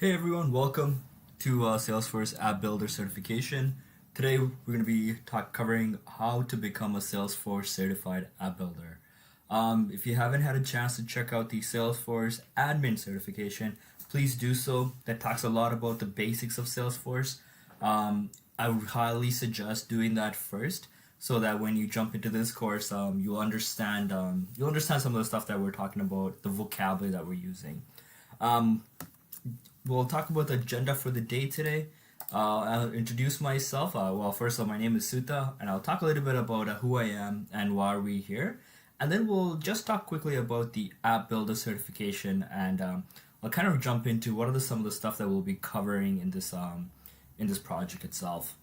Hey everyone, welcome to Salesforce App Builder Certification. Today we're going to be covering how to become a Salesforce certified app builder. If you haven't had a chance to check out the Salesforce admin certification, please do so. That talks a lot about the basics of Salesforce. I would highly suggest doing that first, so that when you jump into this course, you'll understand some of the stuff that we're talking about, the vocabulary that we're using. Um, we'll talk about the agenda for the day today. I'll introduce myself. First of all, my name is Suta, and I'll talk a little bit about who I am and why we're here. And then we'll just talk quickly about the App Builder certification, and I'll kind of jump into what are some of the stuff that we'll be covering in this project itself.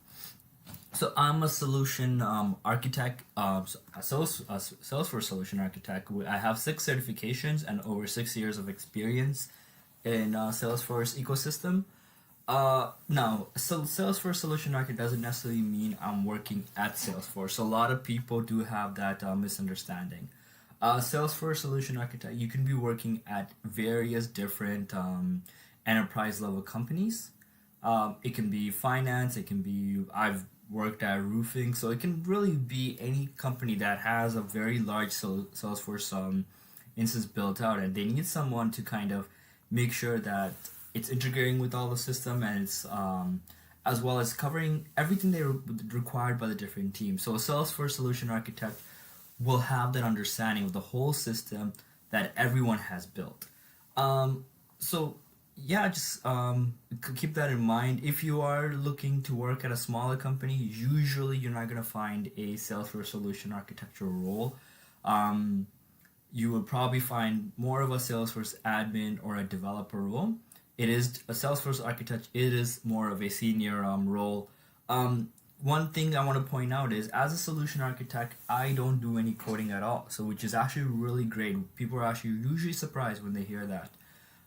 So I'm a solution architect, Salesforce solution architect. I have 6 certifications and over 6 years of experience in Salesforce ecosystem. Salesforce solution architect doesn't necessarily mean I'm working at Salesforce. So a lot of people do have that misunderstanding. Salesforce solution architect, you can be working at various different enterprise level companies. It can be finance, I've worked at roofing, so it can really be any company that has a very large Salesforce instance built out, and they need someone to kind of make sure that it's integrating with all the system, and it's as well as covering everything they required by the different teams. So a Salesforce solution architect will have that understanding of the whole system that everyone has built. So yeah, just keep that in mind. If you are looking to work at a smaller company, usually you're not going to find a Salesforce solution architecture role. You will probably find more of a Salesforce admin or a developer role. It is a Salesforce architect. It is more of a senior role. One thing I want to point out is, as a solution architect, I don't do any coding at all. So, which is actually really great. People are actually usually surprised when they hear that.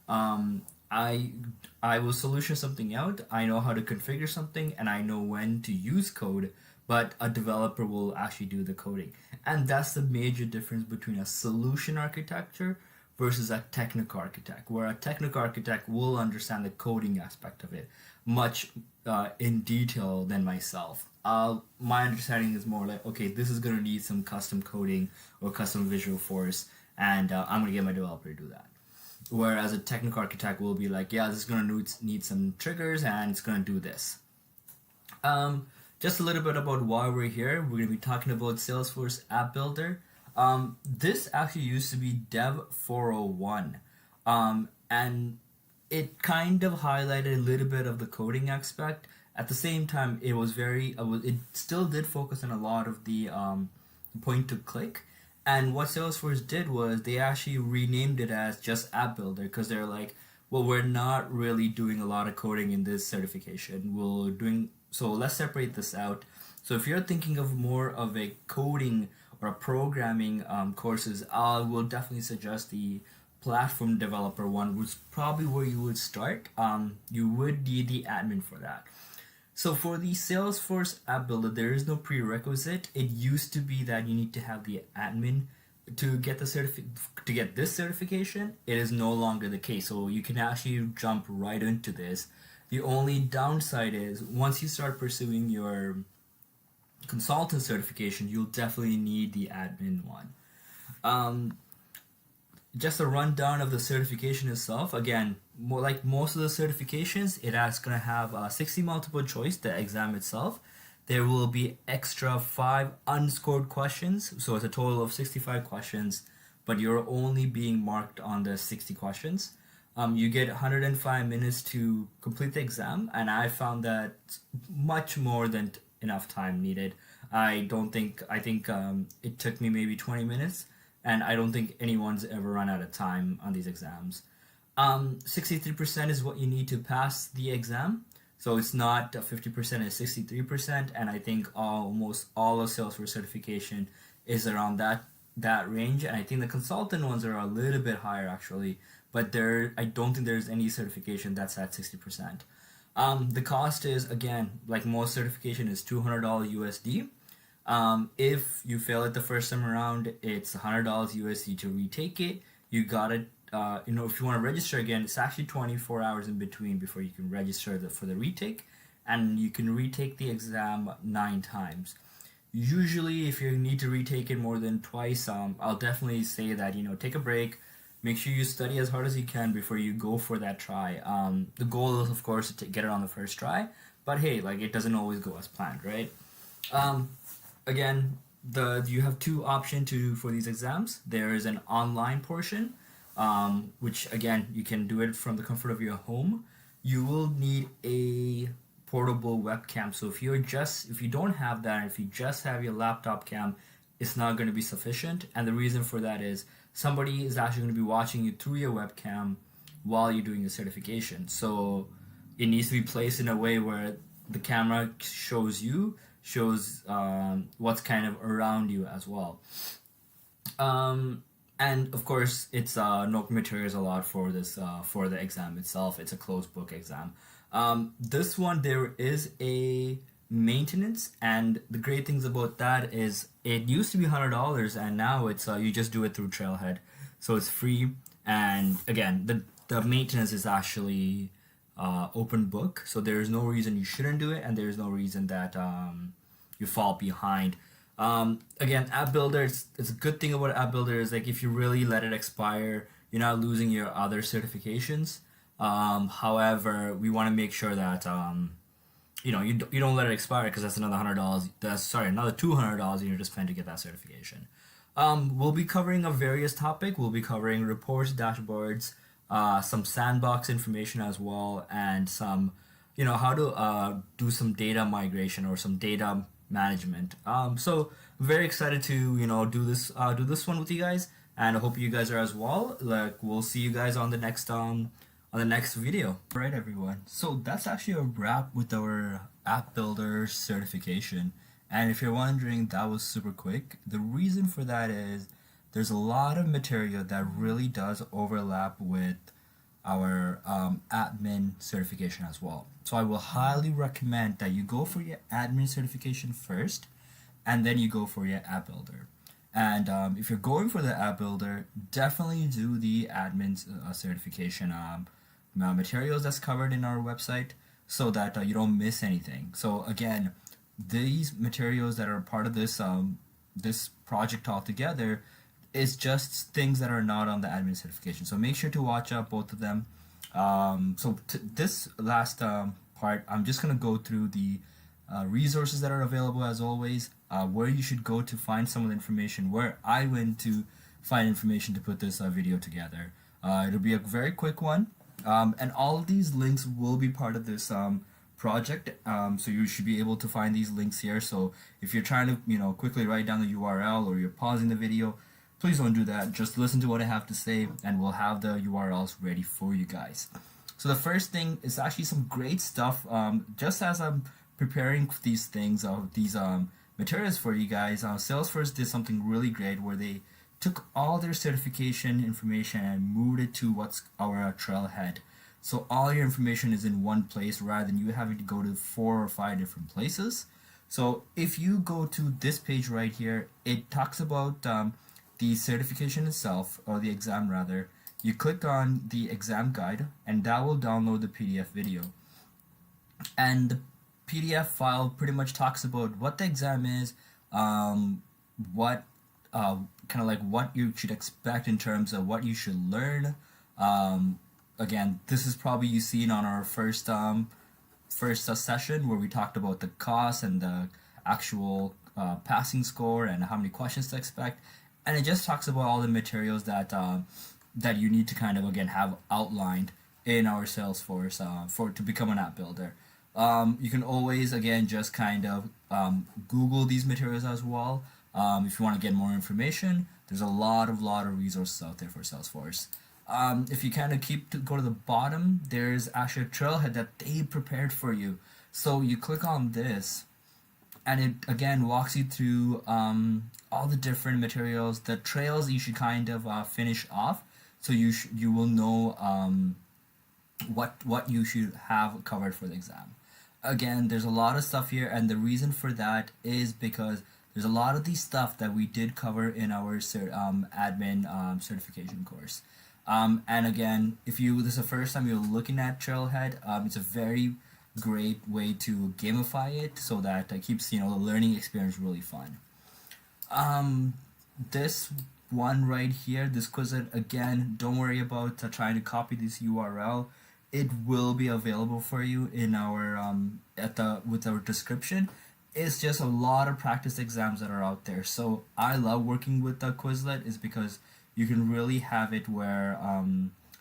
I will solution something out. I know how to configure something, and I know when to use code. But a developer will actually do the coding, and that's the major difference between a solution architecture versus a technical architect, where a technical architect will understand the coding aspect of it much in detail than myself. My understanding is more like, okay, this is going to need some custom coding or custom visual force, and I'm going to get my developer to do that. Whereas a technical architect will be like, yeah, this is going to need some triggers, and it's going to do this. Just a little bit about why we're here. We're going to be talking about Salesforce App Builder. This actually used to be Dev 401, and it kind of highlighted a little bit of the coding aspect. At the same time, it still did focus on a lot of the point to click. And what Salesforce did was they actually renamed it as just App Builder, because they're like, well, we're not really doing a lot of coding in this certification. So let's separate this out. So if you're thinking of more of a coding or a programming courses, I will definitely suggest the platform developer one, which is probably where you would start. You would need the admin for that. So for the Salesforce App Builder, there is no prerequisite. It used to be that you need to have the admin to get to get this certification. It is no longer the case. So you can actually jump right into this. The only downside is, once you start pursuing your consultant certification, you'll definitely need the admin one. Just a rundown of the certification itself. Again, more like most of the certifications, it's going to have 60 multiple choice, the exam itself. There will be extra 5 unscored questions, so it's a total of 65 questions, but you're only being marked on the 60 questions. You get 105 minutes to complete the exam, and I found that much more than enough time needed. I think it took me maybe 20 minutes, and I don't think anyone's ever run out of time on these exams. 63% is what you need to pass the exam. So it's not 50%, it's 63%, and I think almost all of Salesforce certification is around that range, and I think the consultant ones are a little bit higher actually, but I don't think there's any certification that's at 60%. The cost is, again, like most certification, is $200 USD. If you fail it the first time around, it's $100 USD to retake it. You got it if you want to register again, it's actually 24 hours in between before you can register for the retake, and you can retake the exam 9 times. Usually, if you need to retake it more than twice, I'll definitely say that take a break, make sure you study as hard as you can before you go for that try. The goal is, of course, to get it on the first try, but hey, like it doesn't always go as planned, right? Um, Again, you have two options for these exams. There is an online portion, which again you can do it from the comfort of your home. You will need a portable webcam. So if you don't have that, if you just have your laptop cam, it's not going to be sufficient. And the reason for that is somebody is actually going to be watching you through your webcam while you're doing your certification. So it needs to be placed in a way where the camera shows what's kind of around you as well. And of course, it's no materials allowed for this for the exam itself. It's a closed book exam. This one there is a maintenance, and the great things about that is it used to be $100, and now it's you just do it through Trailhead, so it's free. And again, the maintenance is actually open book, so there's no reason you shouldn't do it, and there's no reason that you fall behind. Again, App Builder, it's a good thing about App Builder is like if you really let it expire, you're not losing your other certifications. However, we want to make sure that you don't let it expire, because that's another $100. Another $200 you need to spend to get that certification. We'll be covering a various topic. We'll be covering reports, dashboards, some sandbox information as well, and some, how to do some data migration or some data management. So very excited to do this one with you guys, and I hope you guys are as well. Like, we'll see you guys on the next video. All right, everyone. So that's actually a wrap with our App Builder certification. And if you're wondering, that was super quick. The reason for that is there's a lot of material that really does overlap with our admin certification as well. So I will highly recommend that you go for your admin certification first, and then you go for your App Builder. And if you're going for the App Builder, definitely do the admin certification materials that's covered in our website, so that you don't miss anything. So again, these materials that are part of this project altogether is just things that are not on the admin certification. So make sure to watch out both of them. So this last part, I'm just going to go through the resources that are available as always, where you should go to find some of the information, where I went to find information to put this video together. It'll be a very quick one. And all of these links will be part of this project, so you should be able to find these links here. So if you're trying to quickly write down the URL, or you're pausing the video, please don't do that. Just listen to what I have to say, and we'll have the URLs ready for you guys. So the first thing is actually some great stuff. Just as I'm preparing these things, these materials for you guys, Salesforce did something really great where they took all their certification information and moved it to what's our Trailhead. So all your information is in one place rather than you having to go to 4 or 5 different places. So if you go to this page right here, it talks about the certification itself, or the exam rather. You click on the exam guide, and that will download the PDF video. And the PDF file pretty much talks about what the exam is, what kind of like what you should expect in terms of what you should learn. Again, this is probably you seen on our first session where we talked about the cost and the actual passing score and how many questions to expect, and it just talks about all the materials that that you need to kind of again have outlined in our Salesforce to become an app builder. You can always again just kind of Google these materials as well. If you want to get more information, there's a lot of resources out there for Salesforce. If you kind of go to the bottom, there's actually a trailhead that they prepared for you. So you click on this, and it again walks you through all the different materials, the trails you should kind of finish off, so you will know what you should have covered for the exam. Again, there's a lot of stuff here, and the reason for that is because there's a lot of these stuff that we did cover in our admin certification course. And again, if you this is the first time you're looking at Trailhead, it's a very great way to gamify it so that it keeps the learning experience really fun. Um, this one right here, this Quizlet, again, don't worry about trying to copy this URL. It will be available for you in our at the with our description. It's just a lot of practice exams that are out there. So I love working with the Quizlet is because you can really have it where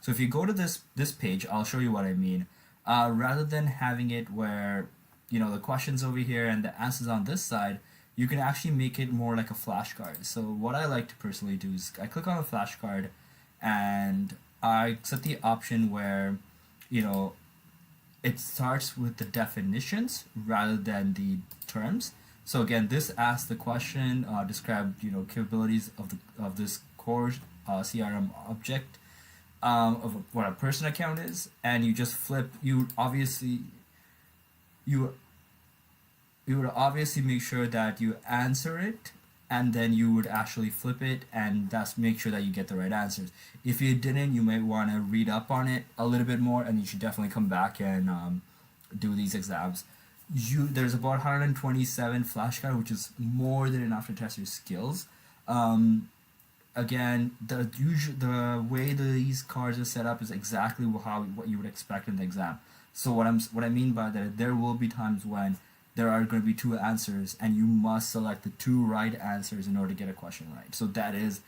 so if you go to this page, I'll show you what I mean. Rather than having it where the questions over here and the answers on this side, you can actually make it more like a flashcard. So what I like to personally do is I click on the flashcard and I set the option where you know it starts with the definitions rather than the terms. So again, this asks the question, describe capabilities of this core CRM object, of what a person account is, and you just flip. You you would obviously make sure that you answer it, and then you would actually flip it and that's make sure that you get the right answers. If you didn't, you might want to read up on it a little bit more, and you should definitely come back and do these exams. There's about 127 flashcards, which is more than enough to test your skills. Um, Again, the way these cards are set up is exactly what you would expect in the exam. So what I mean by that, there will be times when there are going to be two answers, and you must select the two right answers in order to get a question right. So that is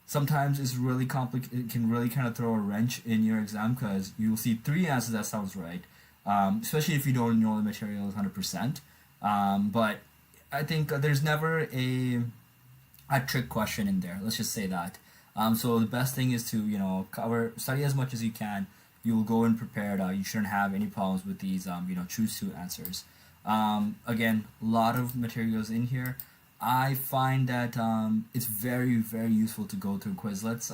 sometimes it's really complicated. It can really kind of throw a wrench in your exam because you'll see three answers that sounds right, especially if you don't know the material 100%. But I think there's never a trick question in there. Let's just say that. So the best thing is to study as much as you can. You'll go in prepared. You shouldn't have any problems with these. Choose two answers. Again, a lot of materials in here. I find that it's very very useful to go through Quizlets.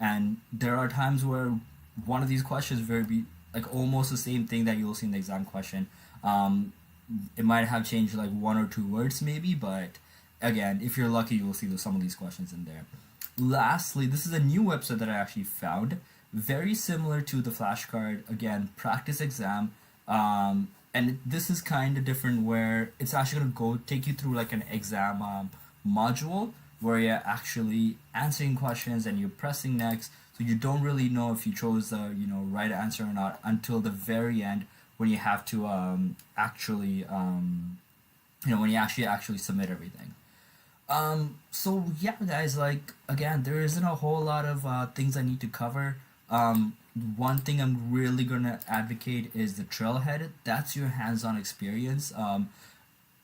And there are times where one of these questions be like almost the same thing that you'll see in the exam question. Um, it might have changed like one or two words maybe, but again, if you're lucky, you'll see some of these questions in there. Lastly, this is a new website that I actually found, very similar to the flashcard. Again, practice exam, and this is kind of different where it's actually going to go take you through like an exam module where you're actually answering questions and you're pressing next. So you don't really know if you chose the right answer or not until the very end when you have to actually when you actually submit everything. So yeah, guys, like again, there isn't a whole lot of things I need to cover. One thing I'm really gonna advocate is the trailhead. That's your hands-on experience,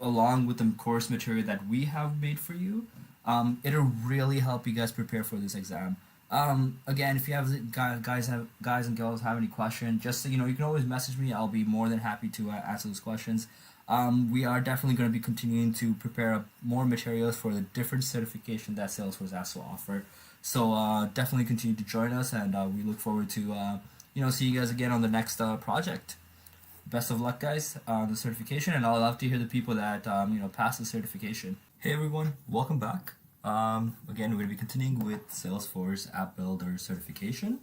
along with the course material that we have made for you. It'll really help you guys prepare for this exam. Again, if you have guys and girls have any questions, just you can always message me. I'll be more than happy to answer those questions. We are definitely going to be continuing to prepare more materials for the different certification that Salesforce has to offer. So definitely continue to join us, and we look forward to see you guys again on the next project. Best of luck, guys, on the certification, and I'll love to hear the people that pass the certification. Hey everyone, welcome back. Again, we're going to be continuing with Salesforce App Builder certification.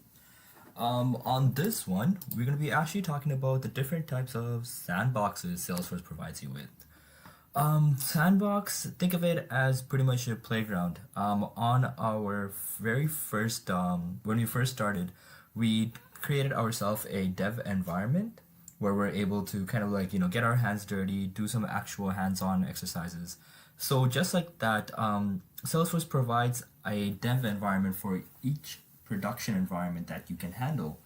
On this one, we're going to be actually talking about the different types of sandboxes Salesforce provides you with. Sandbox, think of it as pretty much a playground. On our very first, when we first started, we created ourselves a dev environment where we're able to kind of like, get our hands dirty, do some actual hands-on exercises. So just like that, Salesforce provides a dev environment for each production environment that you can handle.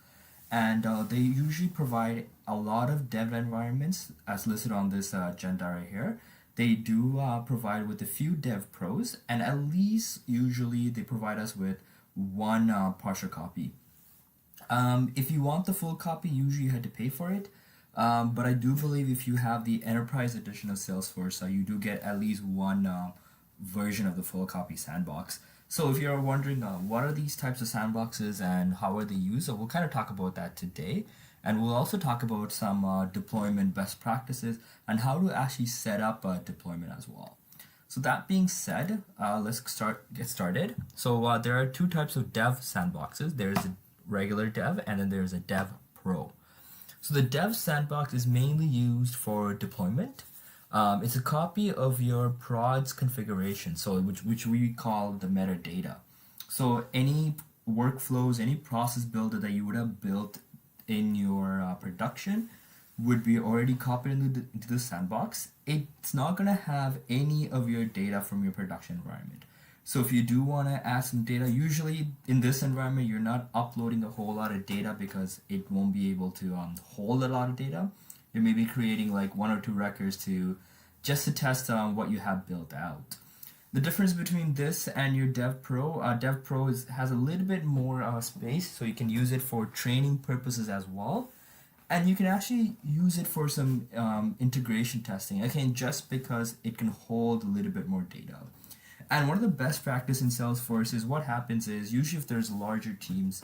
And they usually provide a lot of dev environments as listed on this agenda right here. They do provide with a few dev pros, and at least usually they provide us with one partial copy. If you want the full copy, usually you had to pay for it. But I do believe if you have the enterprise edition of Salesforce, you do get at least one version of the full copy sandbox. So if you're wondering what are these types of sandboxes and how are they used, so we'll kind of talk about that today. And we'll also talk about some deployment best practices and how to actually set up a deployment as well. So that being said, get started. So there are two types of dev sandboxes. There's a regular dev and then there's a dev pro. So the dev sandbox is mainly used for deployment. It's a copy of your prod's configuration, so which we call the metadata. So any workflows, any process builder that you would have built in your production would be already copied into the sandbox. It's not going to have any of your data from your production environment. So if you do want to add some data, usually in this environment, you're not uploading a whole lot of data because it won't be able to hold a lot of data. You may be creating like one or two records just to test what you have built out. The difference between this and your Dev Pro, has a little bit more space, so you can use it for training purposes as well. And you can actually use it for some integration testing, again, just because it can hold a little bit more data. And one of the best practice in Salesforce is what happens is usually if there's larger teams,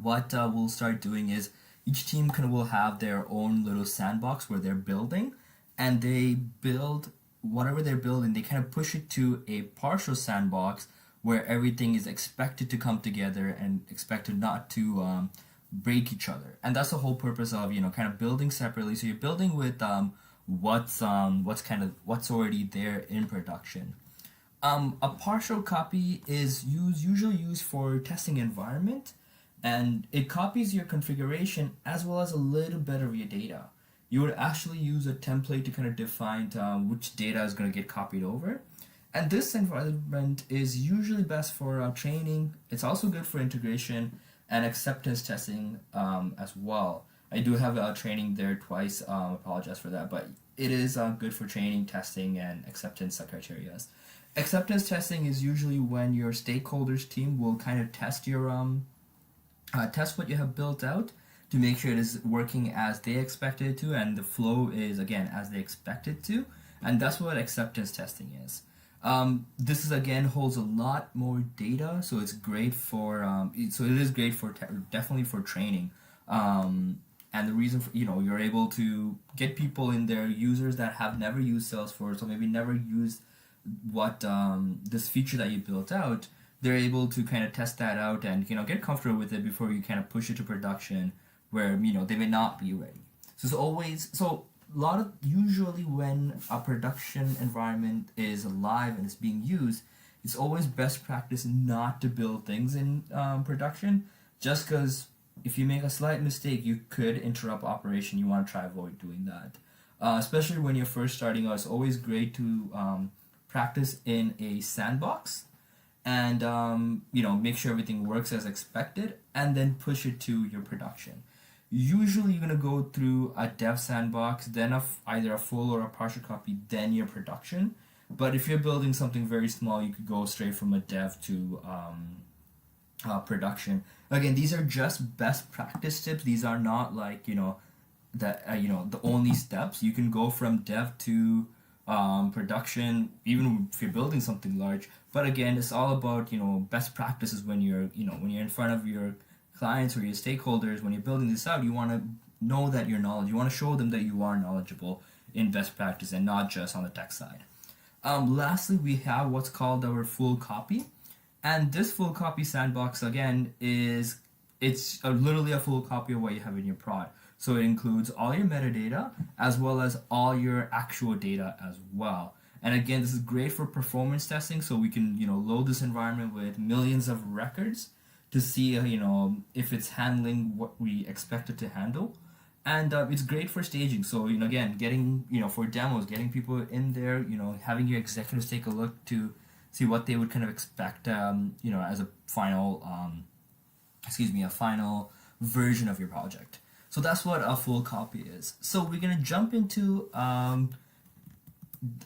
what we'll start doing is each team will have their own little sandbox where they're building, and they build whatever they're building, they kind of push it to a partial sandbox where everything is expected to come together and expected not to break each other. And that's the whole purpose of kind of building separately. So you're building with what's already there in production. A partial copy is usually used for testing environment, and it copies your configuration as well as a little bit of your data. You would actually use a template to kind of define which data is going to get copied over. And this environment is usually best for training. It's also good for integration and acceptance testing as well. I do have training there twice. Apologize for that, but it is good for training, testing, and acceptance criteria. Acceptance testing is usually when your stakeholders team will kind of test test what you have built out to make sure it is working as they expect it to, and the flow is again as they expect it to, and that's what acceptance testing is. This is again holds a lot more data, so it's great for it is great for definitely for training. And the reason for, you're able to get people in there, users that have never used Salesforce or maybe never used what this feature that you built out, they're able to kind of test that out and get comfortable with it before you kind of push it to production where they may not be ready. So it's always usually when a production environment is live and it's being used, it's always best practice not to build things in production, just because if you make a slight mistake, you could interrupt operation. You want to try avoid doing that. Especially when you're first starting out, it's always great to practice in a sandbox and make sure everything works as expected, and then push it to your production. Usually you're going to go through a dev sandbox, then either a full or a partial copy, then your production. But if you're building something very small, you could go straight from a dev to production. Again, these are just best practice tips. These are not like the only steps. You can go from dev to production, even if you're building something large. But again, it's all about best practices when you're in front of your clients or your stakeholders. When you're building this out, you want to know that you're knowledgeable. You want to show them that you are knowledgeable in best practice and not just on the tech side. Lastly, we have what's called our full copy, and this full copy sandbox again it's literally a full copy of what you have in your prod. So it includes all your metadata as well as all your actual data as well. And again, this is great for performance testing, so we can load this environment with millions of records to see if it's handling what we expect it to handle. And it's great for staging. So again, getting for demos, getting people in there, having your executives take a look to see what they would kind of expect as a final a final version of your project. So that's what a full copy is. So we're gonna jump into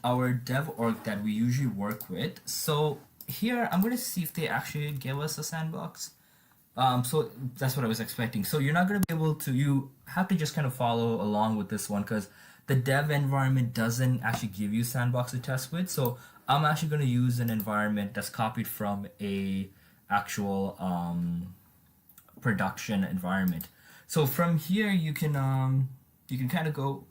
our dev org that we usually work with. So here I'm gonna see if they actually give us a sandbox. So that's what I was expecting. So you're not gonna be able to. You have to just kind of follow along with this one because the dev environment doesn't actually give you sandbox to test with. So I'm actually gonna use an environment that's copied from a actual production environment. So from here you can kind of go.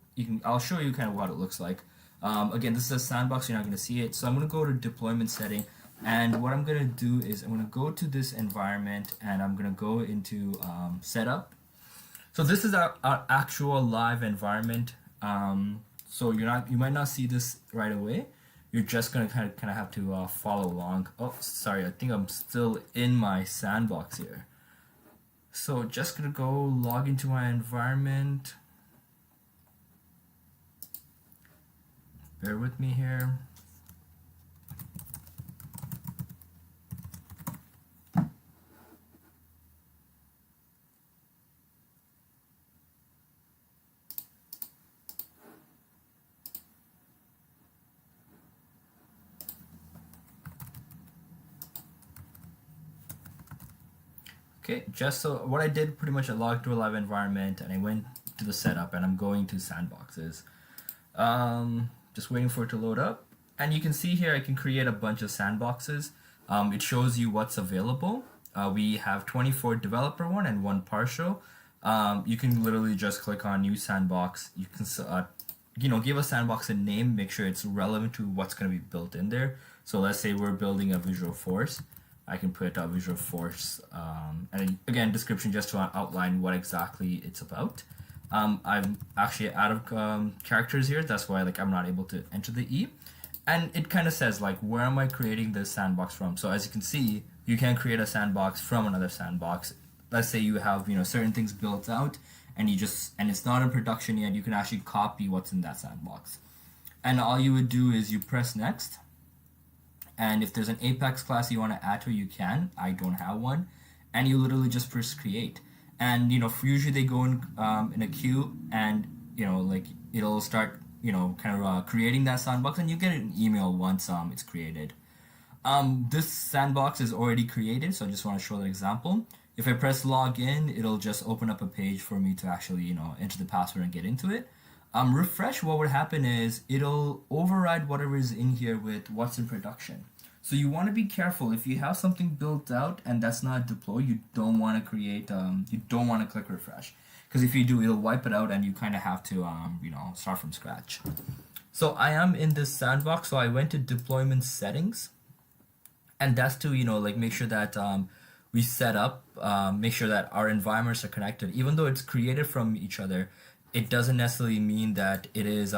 I'll show you kind of what it looks like. Again, this is a sandbox, you're not going to see it. So I'm going to go to deployment setting. And what I'm going to do is I'm going to go to this environment and I'm going to go into setup. So this is our actual live environment. So you might not see this right away. You're just going to kind of have to follow along. Oh, sorry, I think I'm still in my sandbox here. So just going to go log into my environment. Bear with me here. Okay, just so what I did pretty much I logged to a live environment and I went to the setup and I'm going to sandboxes. Just waiting for it to load up. And you can see here I can create a bunch of sandboxes. It shows you what's available. We have 24 developer one and one partial. You can literally just click on new sandbox. You can give a sandbox a name, make sure it's relevant to what's going to be built in there. So let's say we're building a Visualforce. I can put Visualforce, and again, description just to outline what exactly it's about. I'm actually out of characters here, that's why I'm not able to enter the E. And it kind of says where am I creating this sandbox from? So as you can see, you can create a sandbox from another sandbox. Let's say you have certain things built out, and it's not in production yet. You can actually copy what's in that sandbox, and all you would do is you press next. And if there's an Apex class you want to add to it, you can. I don't have one. And you literally just press create. And, usually they go in a queue and, it'll start, creating that sandbox and you get an email once it's created. This sandbox is already created, so I just want to show the example. If I press login, it'll just open up a page for me to actually, enter the password and get into it. Refresh, what would happen is it'll override whatever is in here with what's in production. So you want to be careful. If you have something built out and that's not deployed, you don't want to create, you don't want to click refresh. Because if you do, it'll wipe it out and you kind of have to, start from scratch. So I am in this sandbox, so I went to deployment settings. And that's to, make sure that we set up, make sure that our environments are connected. Even though it's created from each other, it doesn't necessarily mean that it is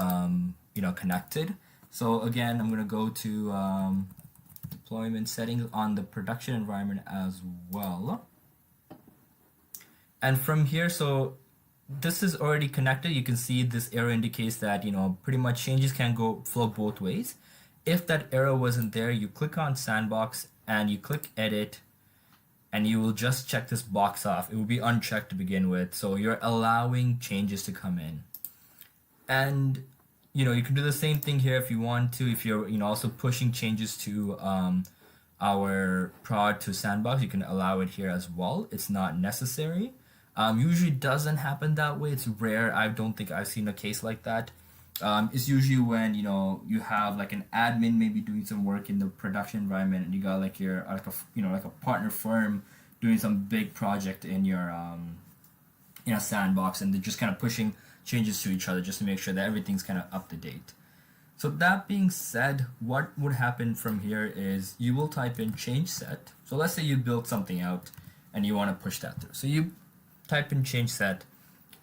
connected. So again, I'm going to go to deployment settings on the production environment as well. And from here, so this is already connected. You can see this arrow indicates that pretty much changes can flow both ways. If that arrow wasn't there, you click on sandbox and you click edit, and you will just check this box off. It will be unchecked to begin with, so you're allowing changes to come in. And you can do the same thing here if you want to. If you're also pushing changes to our prod to sandbox, you can allow it here as well. It's not necessary. Usually doesn't happen that way. It's rare. I don't think I've seen a case like that. It's usually when you have an admin maybe doing some work in the production environment, and you got your a partner firm doing some big project in your sandbox, and they're just kind of pushing changes to each other just to make sure that everything's kind of up to date. So that being said, what would happen from here is you will type in change set. So let's say you built something out and you want to push that through. So you type in change set,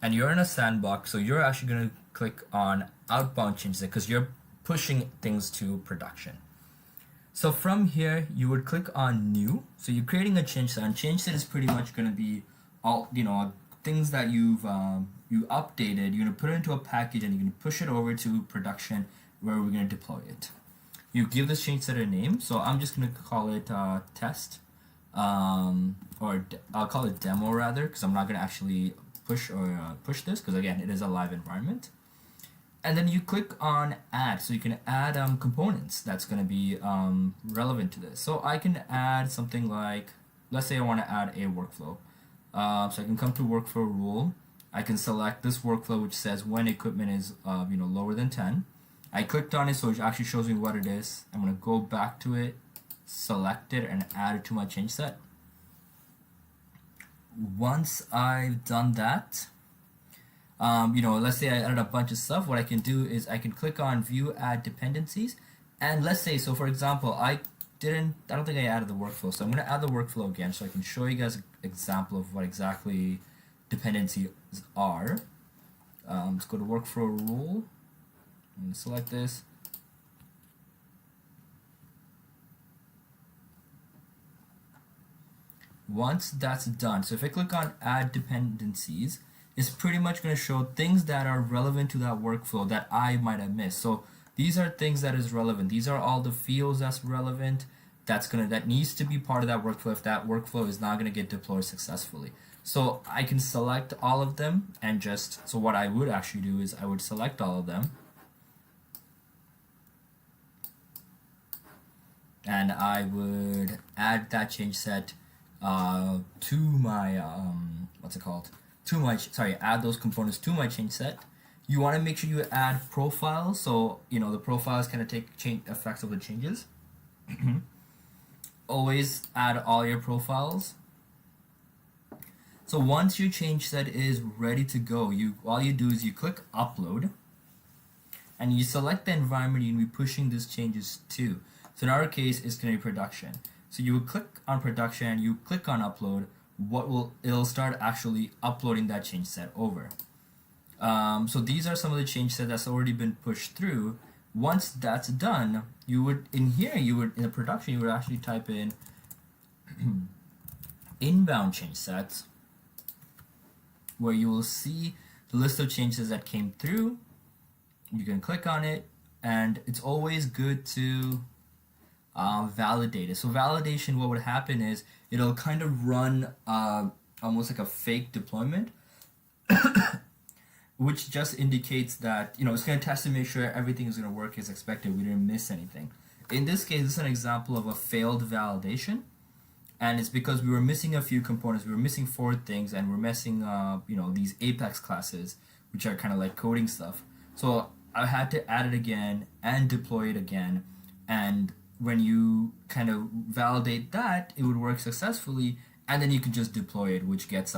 and you're in a sandbox, so you're actually going to click on outbound change set because you're pushing things to production. So from here, you would click on new. So you're creating a change set, and change set is pretty much going to be all things that you updated. You're going to put it into a package and you're going to push it over to production where we're going to deploy it. You give this change set a name. So I'm just going to call it test, or I'll call it demo rather, because I'm not going to actually push this because again it is a live environment. And then you click on add, so you can add components that's going to be relevant to this. So I can add something like, let's say I want to add a workflow. So I can come to workflow rule. I can select this workflow which says when equipment is lower than 10. I clicked on it, so it actually shows me what it is. I'm going to go back to it, select it, and add it to my change set. Once I've done that, Let's say I added a bunch of stuff. What I can do is I can click on view add dependencies, and let's say, so for example, I don't think I added the workflow, so I'm going to add the workflow again so I can show you guys an example of what exactly dependencies are. Let's go to workflow rule, and select this. Once that's done, so if I click on add dependencies, it's pretty much going to show things that are relevant to that workflow that I might have missed. So these are things that is relevant. These are all the fields that's relevant, that needs to be part of that workflow if that workflow is not going to get deployed successfully. So I can select all of them, and so what I would actually do is I would select all of them, and I would add that change set to my add those components to my change set. You want to make sure you add profiles, so the profiles kind of take effects of the changes. Always add all your profiles. So once your change set is ready to go, all you do is you click upload, and you select the environment you're going to be pushing these changes to. So in our case, it's going to be production. So you would click on production, you click on upload. It'll start actually uploading that change set over. So these are some of the change sets that's already been pushed through. Once that's done, in the production, you would actually type in inbound change sets, where you will see the list of changes that came through. You can click on it, and it's always good to validate it. So validation, what would happen is it'll kind of run almost like a fake deployment, which just indicates that it's going to test to make sure everything is going to work as expected. We didn't miss anything. In this case, this is an example of a failed validation, and it's because we were missing a few components. We were missing 4 things, and we're missing these Apex classes, which are kind of like coding stuff. So I had to add it again and deploy it again, and when you kind of validate that, it would work successfully, and then you can just deploy it, which gets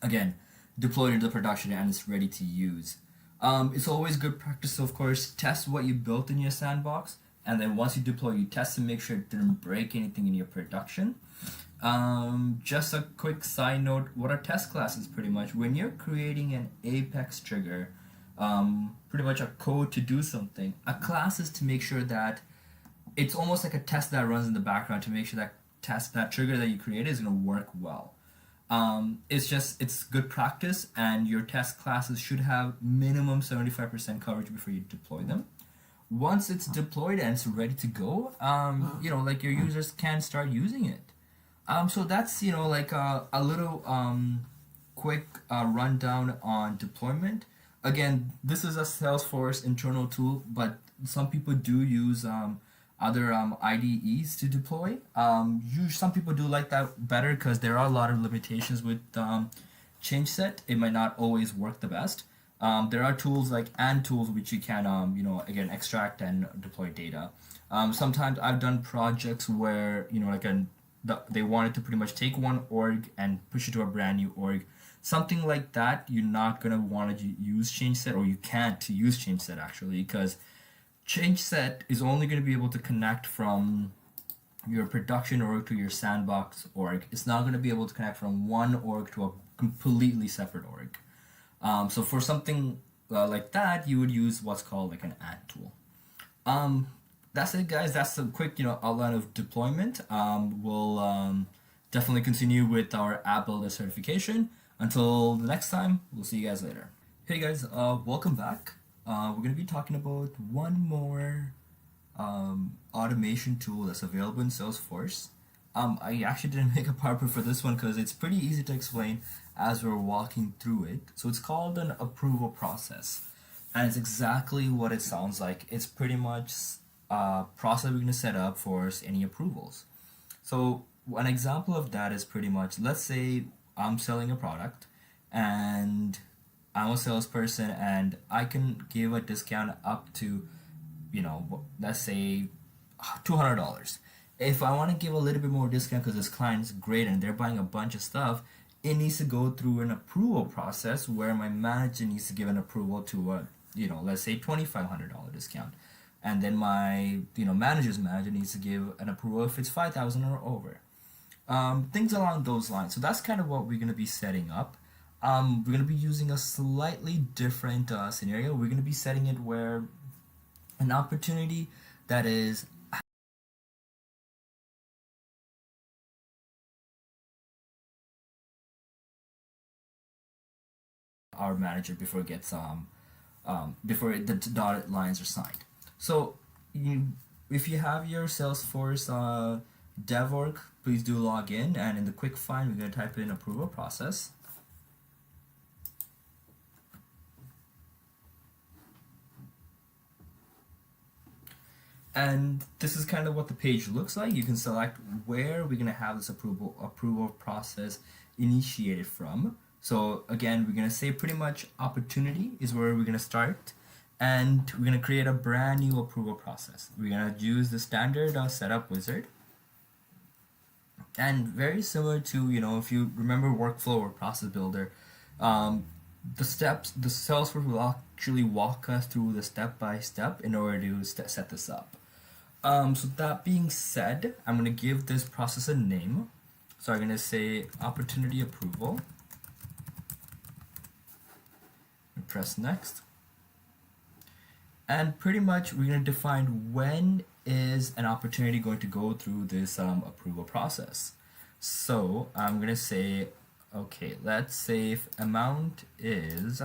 again deployed into the production and it's ready to use. It's always good practice to, of course, test what you built in your sandbox, and then once you deploy, you test to make sure it didn't break anything in your production. Just a quick side note, what are test classes? Pretty much when you're creating an Apex trigger, pretty much a code to do something, a class is to make sure that it's almost like a test that runs in the background to make sure that trigger that you created is going to work well. It's good practice, and your test classes should have minimum 75% coverage before you deploy them. Once it's deployed and it's ready to go, your users can start using it. So that's a little quick rundown on deployment. Again, this is a Salesforce internal tool, but some people do use other IDEs to deploy. Some people do like that better because there are a lot of limitations with change set. It might not always work the best. There are tools like and tools which you can again extract and deploy data. Sometimes I've done projects where they wanted to pretty much take one org and push it to a brand new org. Something like that, you're not gonna want to use change set, or you can't use change set actually, because change set is only going to be able to connect from your production org to your sandbox org. It's not going to be able to connect from one org to a completely separate org. So for something like that, you would use what's called like an add tool. That's it, guys. That's a quick outline of deployment. We'll definitely continue with our app builder certification. Until the next time, we'll see you guys later. Hey guys, welcome back. We're going to be talking about one more automation tool that's available in Salesforce. I actually didn't make a PowerPoint for this one because it's pretty easy to explain as we're walking through it. So it's called an approval process, and it's exactly what it sounds like. It's pretty much a process we're going to set up for any approvals. So an example of that is pretty much, let's say I'm selling a product and I'm a salesperson and I can give a discount up to, let's say $200. If I want to give a little bit more discount because this client is great and they're buying a bunch of stuff, it needs to go through an approval process where my manager needs to give an approval to a, let's say $2,500 discount, and then my manager's manager needs to give an approval if it's 5,000 or over. Things along those lines. So that's kind of what we're going to be setting up. We're going to be using a slightly different scenario. We're going to be setting it where an opportunity that is our manager before it gets before the dotted lines are signed. So if you have your Salesforce dev org, please do log in, and in the quick find we're going to type in approval process. And this is kind of what the page looks like. You can select where we're going to have this approval process initiated from. So again, we're going to say pretty much opportunity is where we're going to start, and we're going to create a brand new approval process. We're going to use the standard setup wizard, and very similar to, if you remember workflow or process builder, the steps, the Salesforce will actually walk us through the step by step in order to set this up. So that being said, I'm going to give this process a name. So I'm going to say opportunity approval. And press next. And pretty much we're going to define when is an opportunity going to go through this approval process. So I'm going to say, okay, let's say if amount is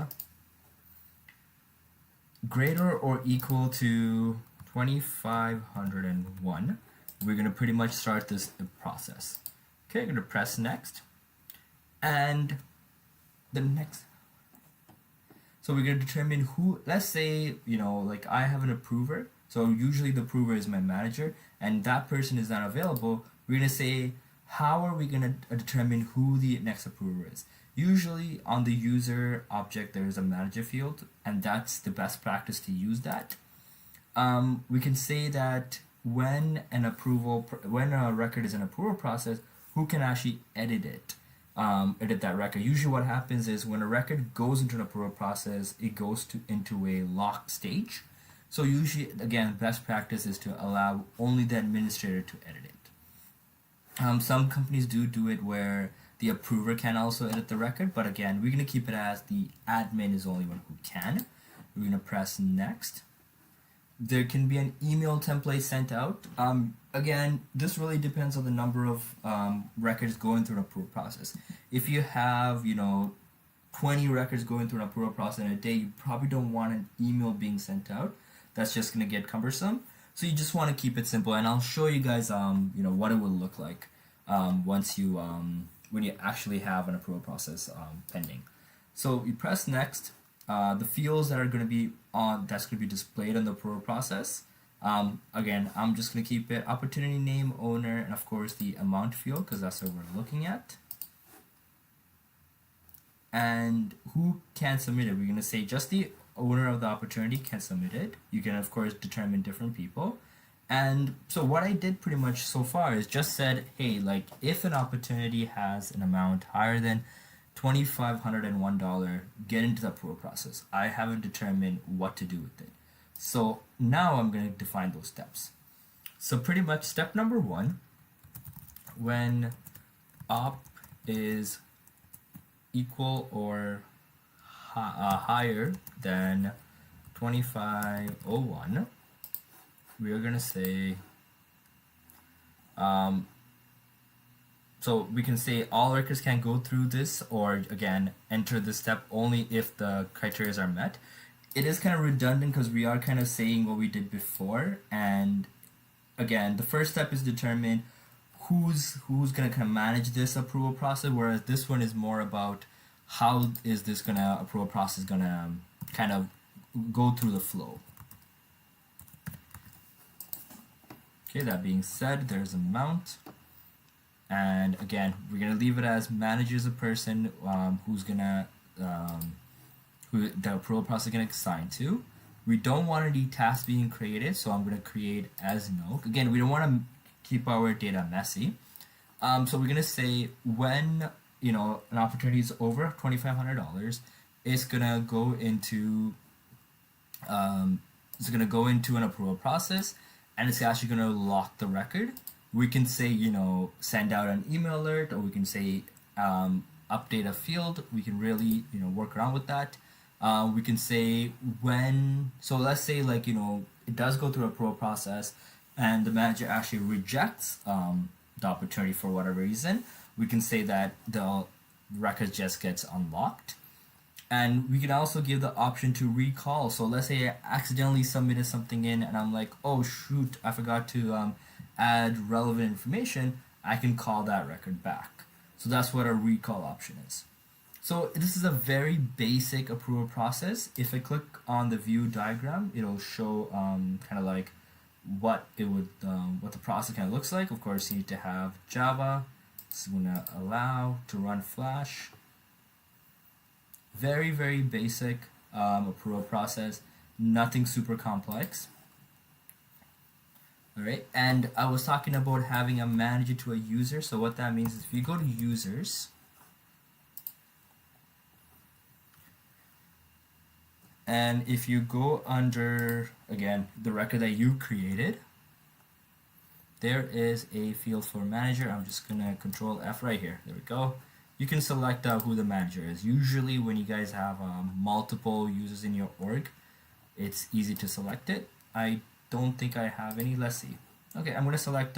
greater or equal to 2,501, we're going to pretty much start this process. Okay, I'm going to press next, and the next, so we're going to determine who, let's say, like I have an approver, so usually the approver is my manager, and that person is not available. We're going to say, how are we going to determine who the next approver is? Usually on the user object there is a manager field, and that's the best practice to use that. We can say that when a record is an approval process, who can actually edit it, edit that record. Usually what happens is when a record goes into an approval process, it goes into a locked stage. So usually, again, best practice is to allow only the administrator to edit it. Some companies do it where the approver can also edit the record, but again, we're going to keep it as the admin is the only one who can. We're going to press next. There can be an email template sent out. Again, this really depends on the number of records going through an approval process. If you have, 20 records going through an approval process in a day, you probably don't want an email being sent out. That's just going to get cumbersome. So you just want to keep it simple, and I'll show you guys, what it will look like once you, when you actually have an approval process pending. So you press next. The fields that are going to be that's going to be displayed on the approval process. Again, I'm just going to keep it opportunity name, owner, and of course the amount field, because that's what we're looking at. And who can submit it? We're going to say just the owner of the opportunity can submit it. You can of course determine different people. And so what I did pretty much so far is just said, hey, like if an opportunity has an amount higher than $2,501, get into the approval process. I haven't determined what to do with it. So now I'm going to define those steps. So pretty much step number 1, when op is equal or higher than 2,501, we're going to say, so we can say all records can go through this, or again, enter this step only if the criteria are met. It is kind of redundant because we are kind of saying what we did before, and again, the first step is determine who's going to kind of manage this approval process, whereas this one is more about how is this approval process going to kind of go through the flow. Okay, that being said, there's amount. And again, we're gonna leave it as managers a person who's gonna who the approval process is gonna assign to. We don't want any tasks being created, so I'm gonna create as no. Again, we don't want to keep our data messy, so we're gonna say when an opportunity is over $2,500, it's gonna go into an approval process, and it's actually gonna lock the record. We can say, send out an email alert, or we can say update a field. We can really, work around with that. We can say when. So let's say, like, it does go through a approval process, and the manager actually rejects the opportunity for whatever reason. We can say that the record just gets unlocked. And we can also give the option to recall. So let's say I accidentally submitted something in, and I'm like, oh shoot, I forgot to add relevant information. I can call that record back. So that's what a recall option is. So this is a very basic approval process. If I click on the view diagram, it'll show kind of like what the process kind of looks like. Of course, you need to have Java. It's gonna allow to run Flash. Very, very basic approval process, nothing super complex. All right, and I was talking about having a manager to a user. So what that means is if you go to users, and if you go under, again, the record that you created, there is a field for manager. I'm just gonna Control F right here. There we go. You can select who the manager is. Usually when you guys have multiple users in your org, it's easy to select it. I don't think I have any. Let's see. Okay, I'm going to select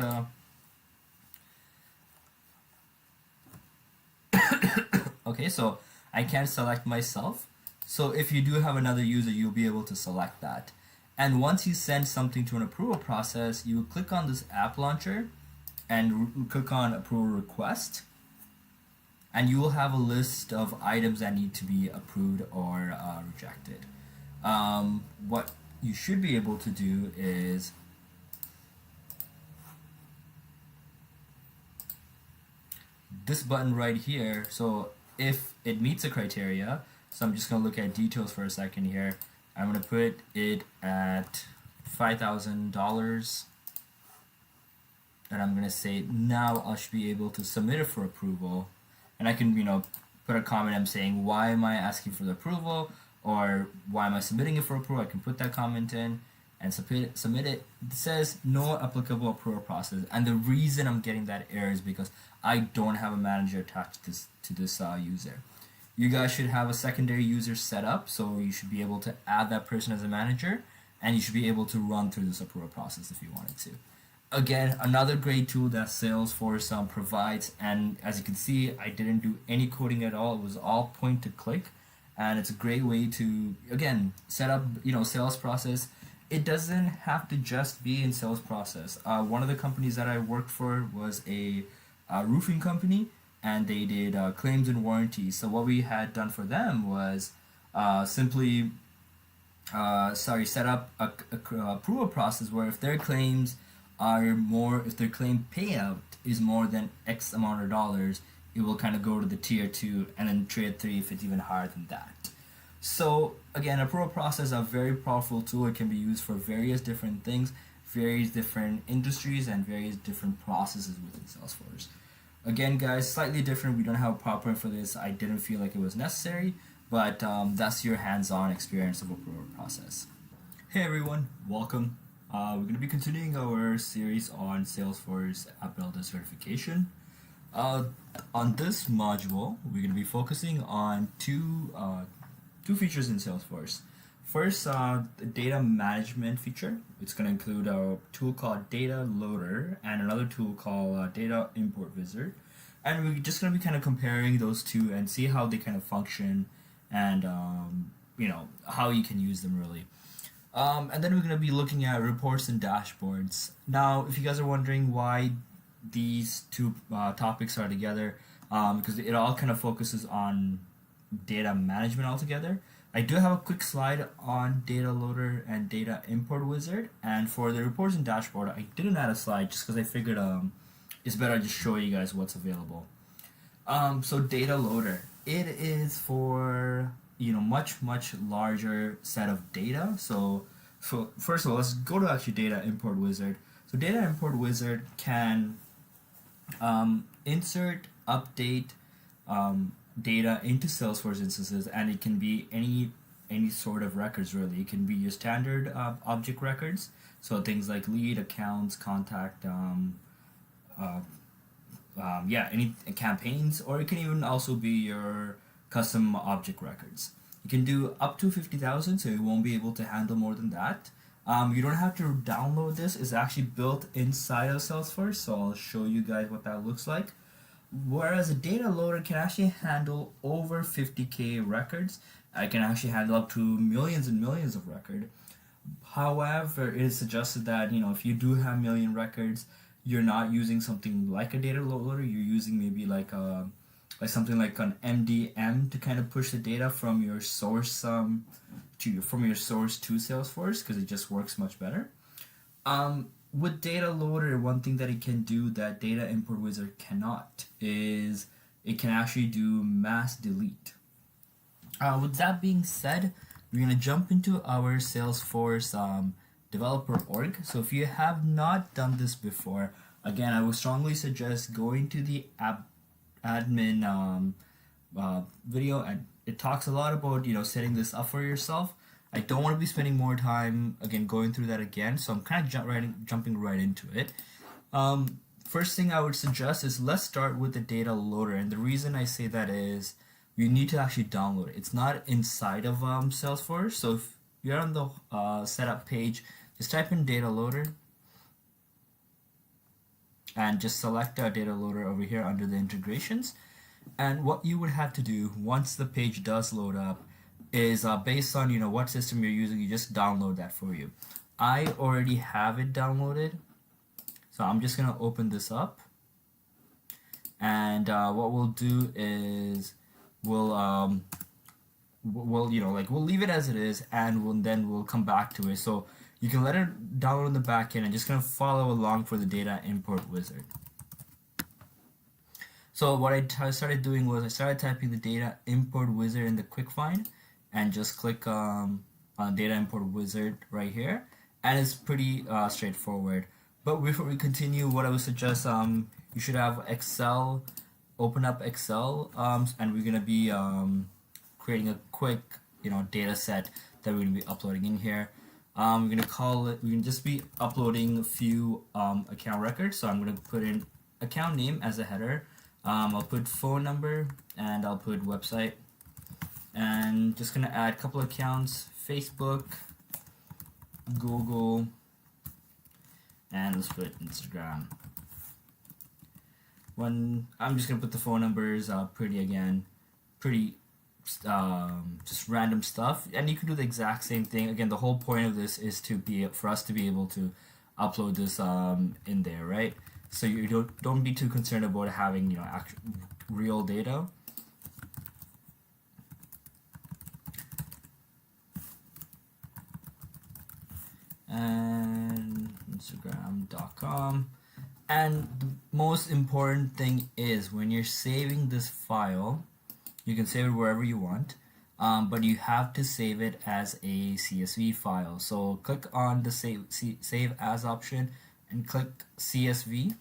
okay, so I can select myself. So if you do have another user, you'll be able to select that. And once you send something to an approval process, you will click on this app launcher and click on approval request. And you will have a list of items that need to be approved or rejected. What you should be able to do is this button right here. So if it meets the criteria, so I'm just going to look at details for a second here. I'm going to put it at $5,000. And I'm going to say now I should be able to submit it for approval. And I can, put a comment. I'm saying, why am I asking for the approval, or why am I submitting it for approval? I can put that comment in and submit it. It says no applicable approval process, and the reason I'm getting that error is because I don't have a manager attached to this user. You guys should have a secondary user set up, so you should be able to add that person as a manager, and you should be able to run through this approval process if you wanted to. Again, another great tool that Salesforce provides, and as you can see, I didn't do any coding at all. It was all point to click, and it's a great way to, again, set up, sales process. It doesn't have to just be in sales process. One of the companies that I worked for was a roofing company, and they did claims and warranties. So what we had done for them was simply set up a approval process where if their claims if their claim payout is more than X amount of dollars, it will kind of go to the tier 2, and then tier 3 if it's even higher than that. So again, approval process is a very powerful tool. It can be used for various different things, various different industries, and various different processes within Salesforce. Again, guys, slightly different. We don't have a PowerPoint for this. I didn't feel like it was necessary, but that's your hands-on experience of approval process. Hey everyone, welcome. We're going to be continuing our series on Salesforce App Builder certification. On this module, we're going to be focusing on two features in Salesforce. First, the data management feature. It's going to include a tool called Data Loader and another tool called Data Import Wizard. And we're just going to be kind of comparing those two and see how they kind of function and how you can use them really. And then we're going to be looking at reports and dashboards. Now, if you guys are wondering why these two topics are together, because it all kind of focuses on data management altogether. I do have a quick slide on Data Loader and Data Import Wizard, and for the reports and dashboard, I didn't add a slide just because I figured it's better just show you guys what's available. So Data Loader, it is for much larger set of data. So first of all, let's go to actually Data Import Wizard. So Data Import Wizard can insert, update, data into Salesforce instances, and it can be any sort of records really. It can be your standard object records, so things like lead, accounts, contact, uh, yeah, any campaigns, or it can even also be your custom object records. You can do up to 50,000, so you won't be able to handle more than that. You don't have to download this. It's actually built inside of Salesforce, so I'll show you guys what that looks like. Whereas a data loader can actually handle over 50K records. I can actually handle up to millions and millions of records. However, it is suggested that if you do have million records, you're not using something like a data loader. You're using maybe like something like an MDM to kind of push the data from your source to Salesforce, because it just works much better. With data loader, one thing that it can do that data import wizard cannot is it can actually do mass delete. With that being said, we're gonna jump into our Salesforce developer org. So if you have not done this before, again, I would strongly suggest going to the app admin video, and it talks a lot about setting this up for yourself. I don't want to be spending more time again going through that again, so I'm kind of jumping right into it. First thing I would suggest is let's start with the data loader, and the reason I say that is you need to actually download it. It's not inside of Salesforce, so if you're on the setup page, just type in data loader and just select data loader over here under the integrations. And what you would have to do once the page does load up is based on what system you're using, you just download that for you. I already have it downloaded, so I'm just gonna open this up, and what we'll do is we'll leave it as it is, and then we'll come back to it. So you can let it download in the back end and just gonna follow along for the data import wizard. So what I started doing was I started typing the data import wizard in the quick find, and just click on data import wizard right here, and it's pretty straightforward. But before we continue, what I would suggest, you should have Excel, open up Excel, and we're gonna be creating a quick data set that we're gonna be uploading in here. We're gonna just be uploading a few account records. So I'm gonna put in account name as a header. I'll put phone number, and I'll put website, and just gonna add a couple accounts: Facebook, Google, and let's put Instagram. I'm just gonna put the phone numbers pretty just random stuff, and you can do the exact same thing. Again, the whole point of this is for us to be able to upload this in there, right? So you don't be too concerned about having actual real data. And Instagram.com. And the most important thing is when you're saving this file, you can save it wherever you want, but you have to save it as a CSV file. So click on the save as option and click CSV.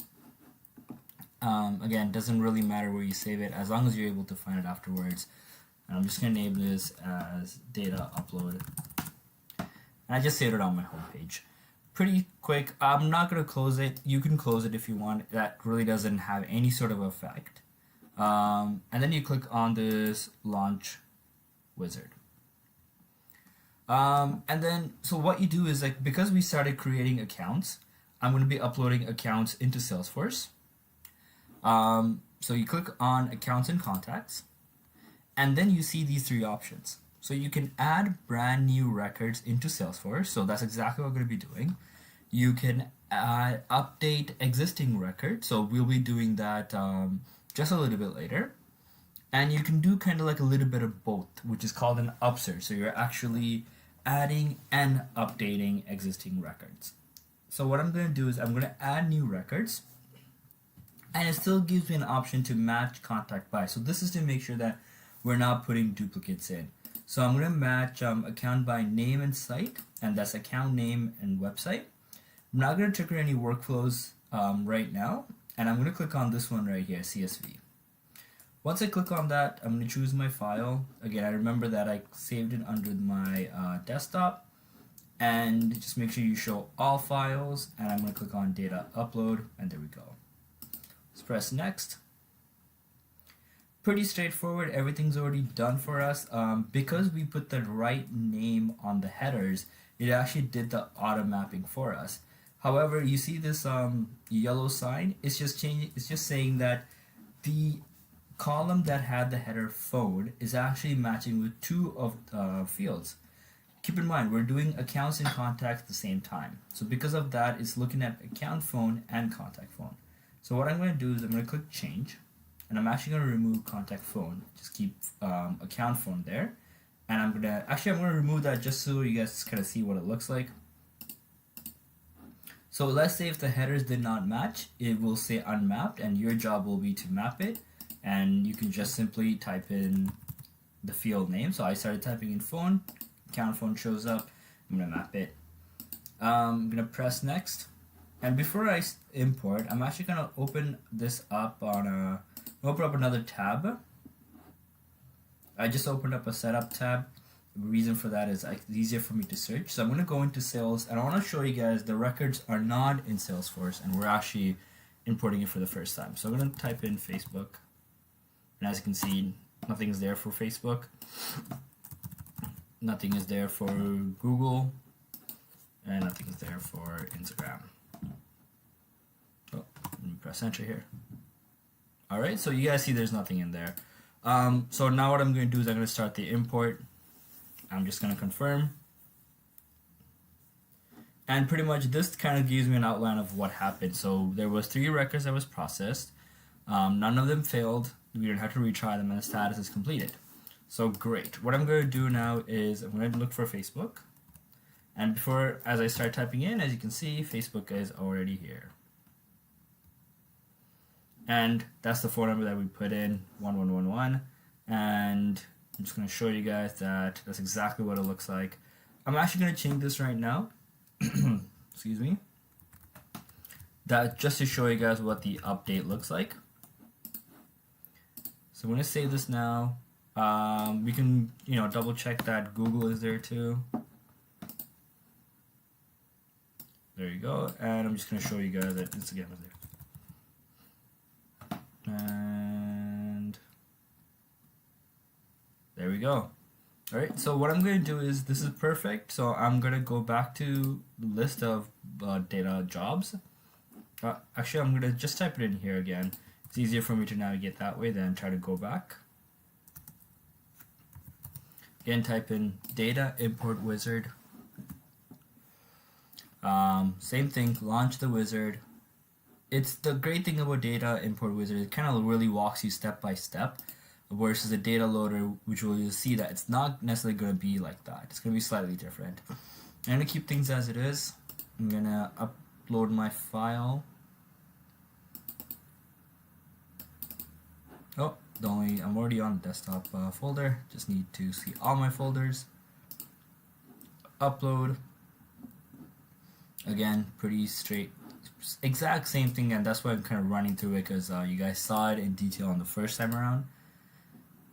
Again, doesn't really matter where you save it as long as you're able to find it afterwards. And I'm just going to name this as data upload. And I just saved it on my home page. Pretty quick. I'm not going to close it. You can close it if you want. That really doesn't have any sort of effect. And then you click on this launch wizard. And then, so what you do is because we started creating accounts, I'm going to be uploading accounts into Salesforce. So you click on accounts and contacts, and then you see these three options. So you can add brand new records into Salesforce. So that's exactly what we're going to be doing. You can update existing records. So we'll be doing that just a little bit later. And you can do kind of like a little bit of both, which is called an upsert. So you're actually adding and updating existing records. So what I'm going to do is I'm going to add new records, and it still gives me an option to match contact by. So this is to make sure that we're not putting duplicates in. So I'm going to match account by name and site, and that's account name and website. I'm not going to trigger any workflows right now, and I'm going to click on this one right here, CSV. Once I click on that, I'm going to choose my file. Again, I remember that I saved it under my desktop. And just make sure you show all files, and I'm going to click on data upload, and there we go. Let's press next. Pretty straightforward, everything's already done for us. Because we put the right name on the headers, it actually did the auto mapping for us. However, you see this yellow sign, it's just saying that the column that had the header phone is actually matching with two of the fields. Keep in mind, we're doing accounts and contacts at the same time. So because of that, it's looking at account phone and contact phone. So what I'm going to do is I'm going to click change, and I'm actually going to remove contact phone. Just keep account phone there. And I'm going to remove that just so you guys kind of see what it looks like. So let's say if the headers did not match, it will say unmapped, and your job will be to map it. And you can just simply type in the field name. So I started typing in phone. Account phone shows up. I'm gonna map it. I'm gonna press next, and before I import, I'm actually gonna open this up on open up another tab. I just opened up a setup tab. The reason for that is it's easier for me to search. So I'm gonna go into sales, and I want to show you guys the records are not in Salesforce, and we're actually importing it for the first time. So I'm gonna type in Facebook, and as you can see, nothing's there for Facebook. Nothing is there for Google, and nothing is there for Instagram. Oh, let me press enter here. Alright, so you guys see there's nothing in there. So now what I'm going to do is I'm going to start the import. I'm just going to confirm. And pretty much this kind of gives me an outline of what happened. So there was 3 records that was processed. None of them failed. We didn't have to retry them, and the status is completed. So great. What I'm going to do now is I'm going to look for Facebook. And as I start typing in, as you can see, Facebook is already here. And that's the phone number that we put in, 1111. And I'm just going to show you guys that that's exactly what it looks like. I'm actually going to change this right now. Excuse me. That just to show you guys what the update looks like. So I'm going to save this now. We can, double check that Google is there too. There you go. And I'm just going to show you guys that Instagram is there. And there we go. Alright, so what I'm going to do is, this is perfect. So I'm going to go back to the list of data jobs. Actually, I'm going to just type it in here again. It's easier for me to navigate that way than try to go back. Again, type in data import wizard. Same thing, launch the wizard. It's the great thing about data import wizard, it kind of really walks you step by step, versus a data loader, which you'll see that it's not necessarily going to be like that. It's going to be slightly different. I'm going to keep things as it is. I'm going to upload my file. Oh, I'm already on the desktop folder. Just need to see all my folders. Upload. Again, pretty straight, exact same thing, and that's why I'm kind of running through it, because you guys saw it in detail on the first time around.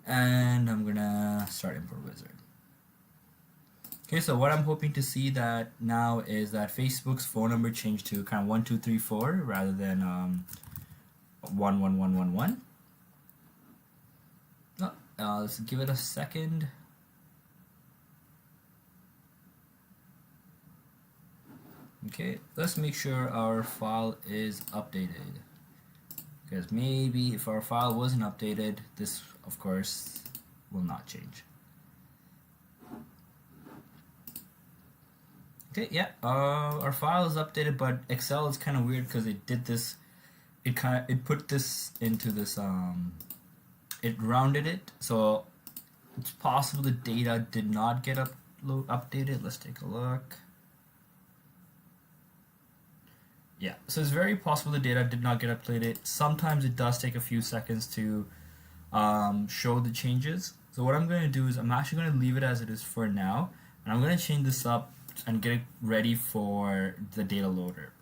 And I'm gonna start import wizard. Okay, so what I'm hoping to see that now is that Facebook's phone number changed to kind of 1234 rather than 11111. Let's give it a second. Okay, let's make sure our file is updated, because maybe if our file wasn't updated, this of course will not change. Okay, yeah, our file is updated, but Excel is kind of weird because it did this. It put this into this. It rounded it, so it's possible the data did not get updated. Let's take a look. Yeah, so it's very possible the data did not get updated. Sometimes it does take a few seconds to show the changes. So what I'm going to do is I'm actually going to leave it as it is for now, and I'm going to change this up and get it ready for the data loader.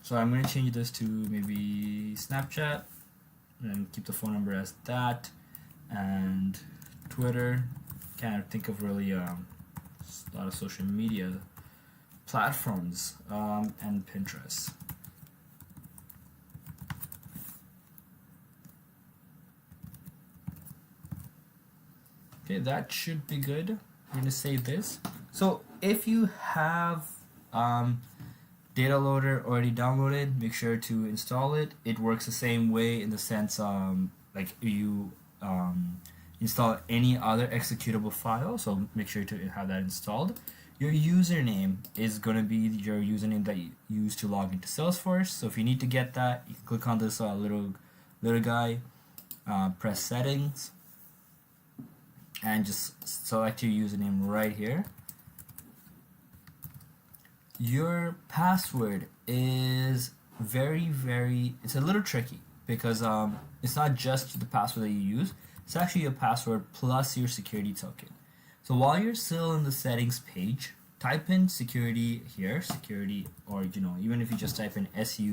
So I'm going to change this to maybe Snapchat and keep the phone number as that. and Twitter. Can't think of really a lot of social media platforms, and Pinterest. Okay, that should be good. I'm gonna save this. So if you have data loader already downloaded, make sure to install it. It works the same way in the sense like you install any other executable file, so make sure to have that installed. Your username is going to be your username that you use to log into Salesforce. So if you need to get that, you can click on this little guy, press settings, and just select your username right here. Your password is it's a little tricky because it's not just the password that you use, it's actually your password plus your security token. So while you're still in the settings page, type in security here, security, or even if you just type in SEC,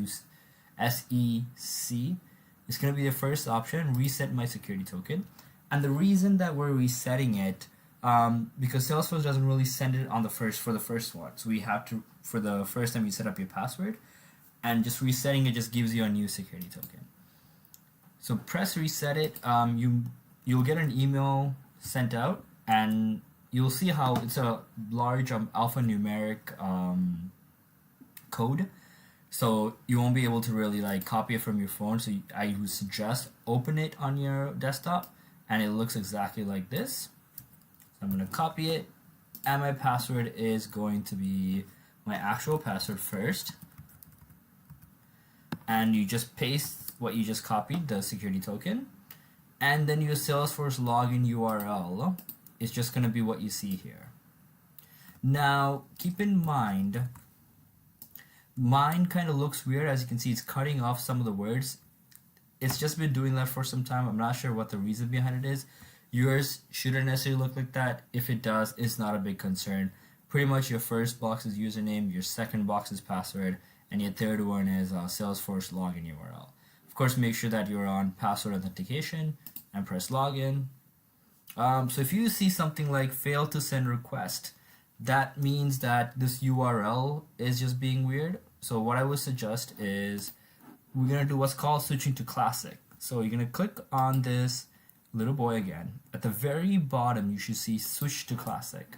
it's going to be the first option, reset my security token. And the reason that we're resetting it, because Salesforce doesn't really send it on for the first one. So we have to, for the first time you set up your password, and just resetting it just gives you a new security token. So press reset it. You'll get an email sent out, and you'll see how it's a large alphanumeric code. So you won't be able to really like copy it from your phone. So I would suggest open it on your desktop, and it looks exactly like this. So I'm going to copy it, and my password is going to be my actual password first. And you just paste what you just copied, the security token, and then your Salesforce login URL is just going to be what you see here. Now, keep in mind, mine kind of looks weird. As you can see, it's cutting off some of the words. It's just been doing that for some time. I'm not sure what the reason behind it is. Yours shouldn't necessarily look like that. If it does, it's not a big concern. Pretty much your first box is username, your second box is password, and your third one is Salesforce login URL. Of course, make sure that you're on password authentication and press login. So if you see something like fail to send request, that means that this URL is just being weird. So what I would suggest is we're going to do what's called switching to classic. So you're going to click on this little boy again. At the very bottom, you should see switch to classic.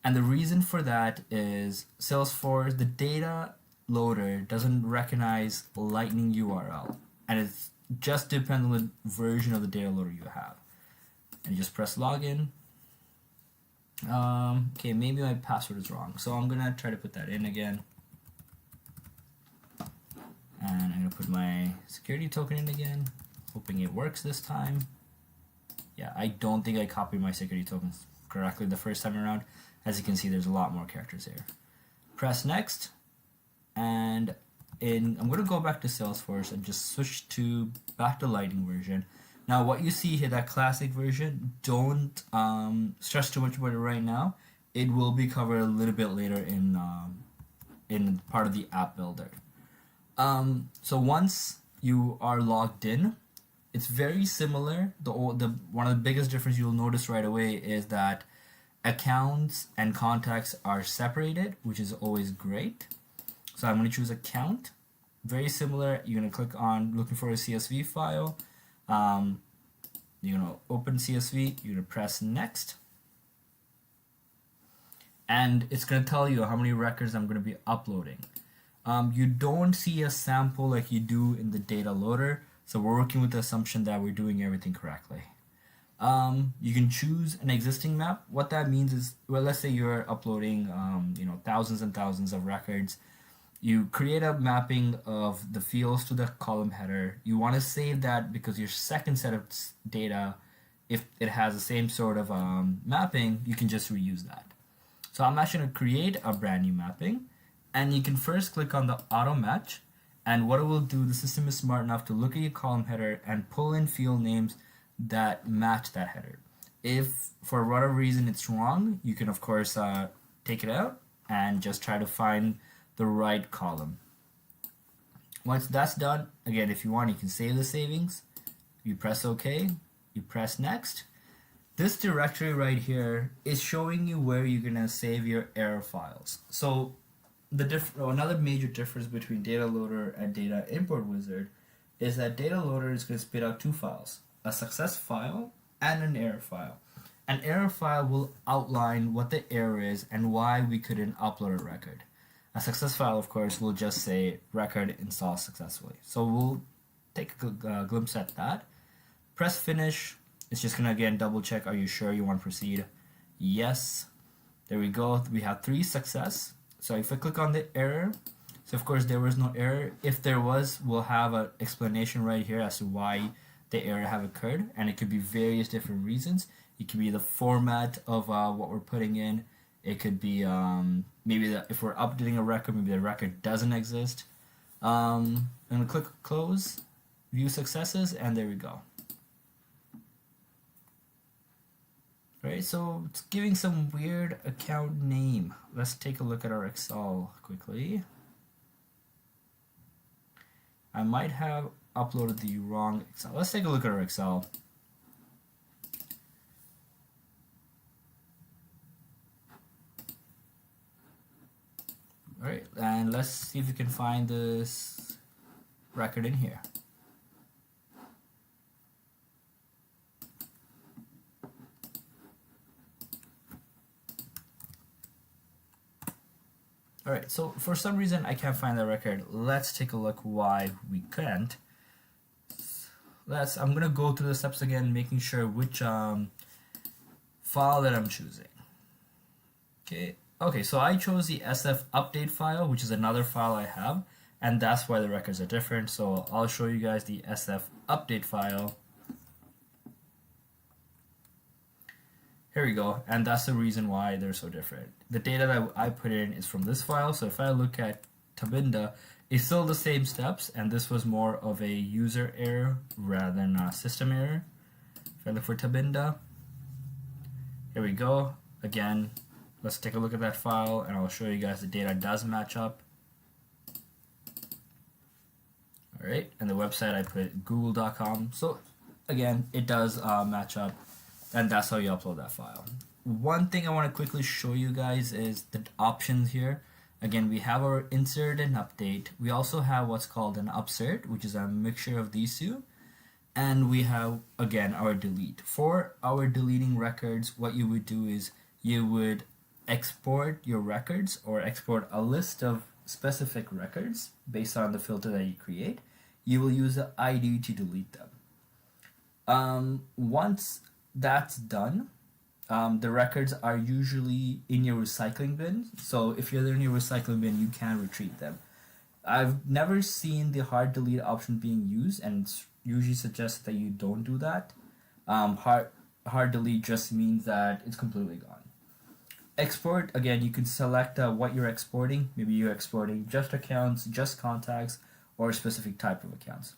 And the reason for that is Salesforce, the data loader doesn't recognize Lightning URL. And it just depends on the version of the data loader you have. And you just press login. Okay, maybe my password is wrong. So I'm going to try to put that in again. And I'm going to put my security token in again, hoping it works this time. Yeah, I don't think I copied my security tokens correctly the first time around. As you can see, there's a lot more characters here. Press next, and I'm going to go back to Salesforce and just switch back to Lightning version. Now, what you see here, that classic version, don't stress too much about it right now. It will be covered a little bit later in part of the app builder. So once you are logged in, it's very similar. One of the biggest difference you'll notice right away is that accounts and contacts are separated, which is always great. So I'm going to choose account. Very similar. You're going to click on looking for a CSV file. You're going to open CSV. You're going to press next. And it's going to tell you how many records I'm going to be uploading. You don't see a sample like you do in the data loader. So we're working with the assumption that we're doing everything correctly. You can choose an existing map. What that means is, well, let's say you're uploading, thousands and thousands of records. You create a mapping of the fields to the column header. You want to save that because your second set of data, if it has the same sort of mapping, you can just reuse that. So I'm actually going to create a brand new mapping, and you can first click on the auto match. And what it will do, the system is smart enough to look at your column header and pull in field names that match that header. If for whatever reason it's wrong, you can of course take it out and just try to find the right column. Once that's done, again, if you want, you can save the savings. You press OK, You press next. This directory right here is showing you where you're gonna save your error files. So another major difference between data loader and data import wizard is that data loader is going to spit out two files, a success file and an error file. An error file will outline what the error is and why we couldn't upload a record. A success file, of course, will just say record installed successfully. So we'll take a glimpse at that. Press finish. It's just going to again double check, are you sure you want to proceed? Yes. There we go. We have 3 success. So if I click on the error, so of course there was no error. If there was, we'll have an explanation right here as to why the error have occurred, and it could be various different reasons. It could be the format of what we're putting in. It could be maybe if we're updating a record, maybe the record doesn't exist. I'm gonna click close, view successes, and there we go. Right, so it's giving some weird account name. Let's take a look at our Excel quickly. I might have uploaded the wrong Excel. Let's take a look at our Excel. Alright, and let's see if we can find this record in here. Alright, so for some reason I can't find that record. Let's take a look why we couldn't. I'm gonna go through the steps again, making sure which file that I'm choosing. Okay, so I chose the SF update file, which is another file I have, and that's why the records are different. So I'll show you guys the SF update file. Here we go, and that's the reason why they're so different. The data that I put in is from this file, so if I look at Tabinda, it's still the same steps, and this was more of a user error rather than a system error. If I look for Tabinda, here we go. Again, let's take a look at that file, and I'll show you guys the data does match up. Alright, and the website I put google.com, so again, it does match up. And that's how you upload that file. One thing I want to quickly show you guys is the options here. Again, we have our insert and update. We also have what's called an upsert, which is a mixture of these two. And we have, again, our delete. For our deleting records, what you would do is you would export your records or export a list of specific records based on the filter that you create. You will use the ID to delete them. Once that's done, the records are usually in your recycling bin. So if you're in your recycling bin, you can retrieve them. I've never seen the hard delete option being used, and it's usually suggests that you don't do that. Hard delete just means that it's completely gone. Export, again, you can select what you're exporting. Maybe you're exporting just accounts, just contacts, or a specific type of accounts.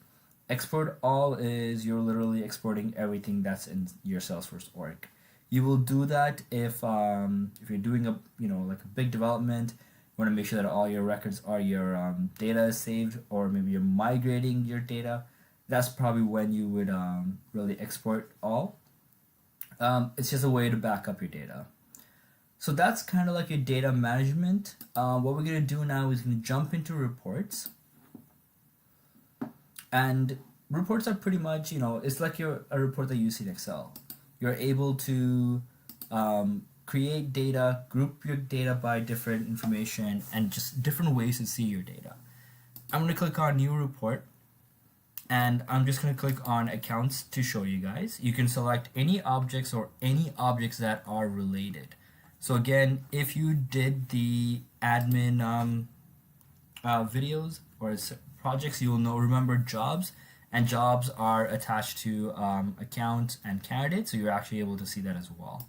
Export all is you're literally exporting everything that's in your Salesforce org. You will do that if you're doing a like a big development. You want to make sure that all your records are your data is saved, or maybe you're migrating your data. That's probably when you would really export all. It's just a way to back up your data. So that's kind of like your data management. What we're gonna do now is gonna jump into reports. And reports are pretty much, it's like a report that you see in Excel. You're able to create data, group your data by different information, and just different ways to see your data. I'm going to click on New Report, and I'm just going to click on Accounts to show you guys. You can select any objects or any objects that are related. So again, if you did the admin videos or projects, you will remember jobs, and jobs are attached to accounts and candidates, so you're actually able to see that as well.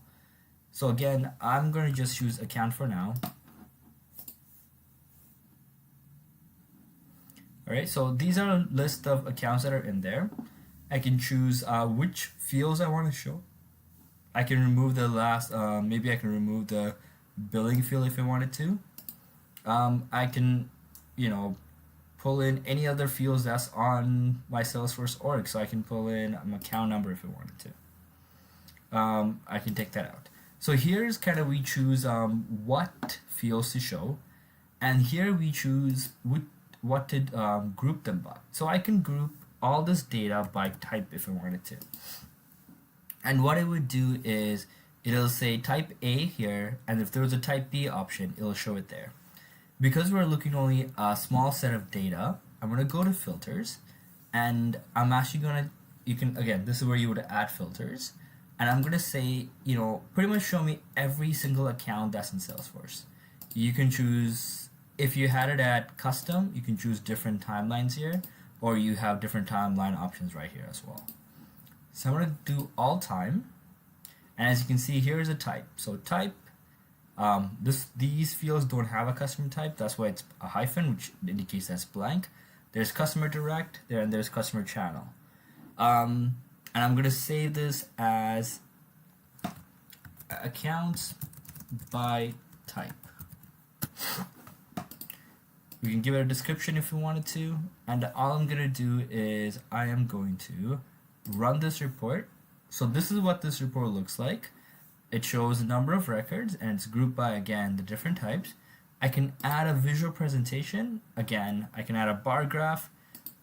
So again, I'm going to just choose account for now. Alright, so these are a list of accounts that are in there. I can choose which fields I want to show. I can remove the last, maybe I can remove the billing field if I wanted to. I can, pull in any other fields that's on my Salesforce org. So I can pull in an account number if I wanted to. I can take that out. So here's kind of we choose what fields to show, and here we choose what to group them by. So I can group all this data by type if I wanted to. And what it would do is it'll say type A here, and if there was a type B option, it'll show it there. Because we're looking only a small set of data, I'm going to go to filters, and I'm actually going to, you can, again, this is where you would add filters, and I'm going to say, you know, pretty much show me every single account that's in Salesforce. You can choose, if you had it at custom, you can choose different timelines here, or you have different timeline options right here as well. So I'm going to do all time, and as you can see, here is a type. So type, these fields don't have a customer type, that's why it's a hyphen, which indicates that's blank. There's customer direct there, and there's customer channel. And I'm going to save this as accounts by type. We can give it a description if we wanted to, and all I'm going to do is I am going to run this report. So this is what this report looks like. It shows the number of records, and it's grouped by, again, the different types. I can add a visual presentation. Again, I can add a bar graph,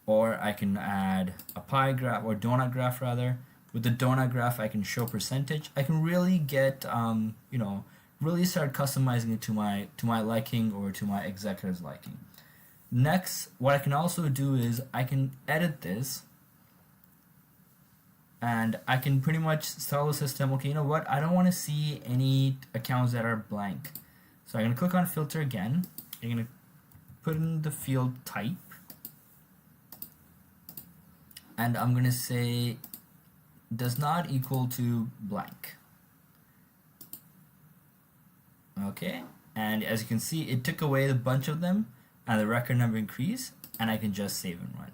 or I can add a pie graph, or donut graph rather. With the donut graph, I can show percentage. I can really get, you know, really start customizing it to my liking or to my executive's liking. Next, what I can also do is I can edit this, and I can pretty much tell the system, okay, you know what, I don't want to see any accounts that are blank. So I'm going to click on filter again. I'm going to put in the field type, and I'm going to say does not equal to blank. Okay, and as you can see, it took away a bunch of them, and the record number increased, and I can just save and run.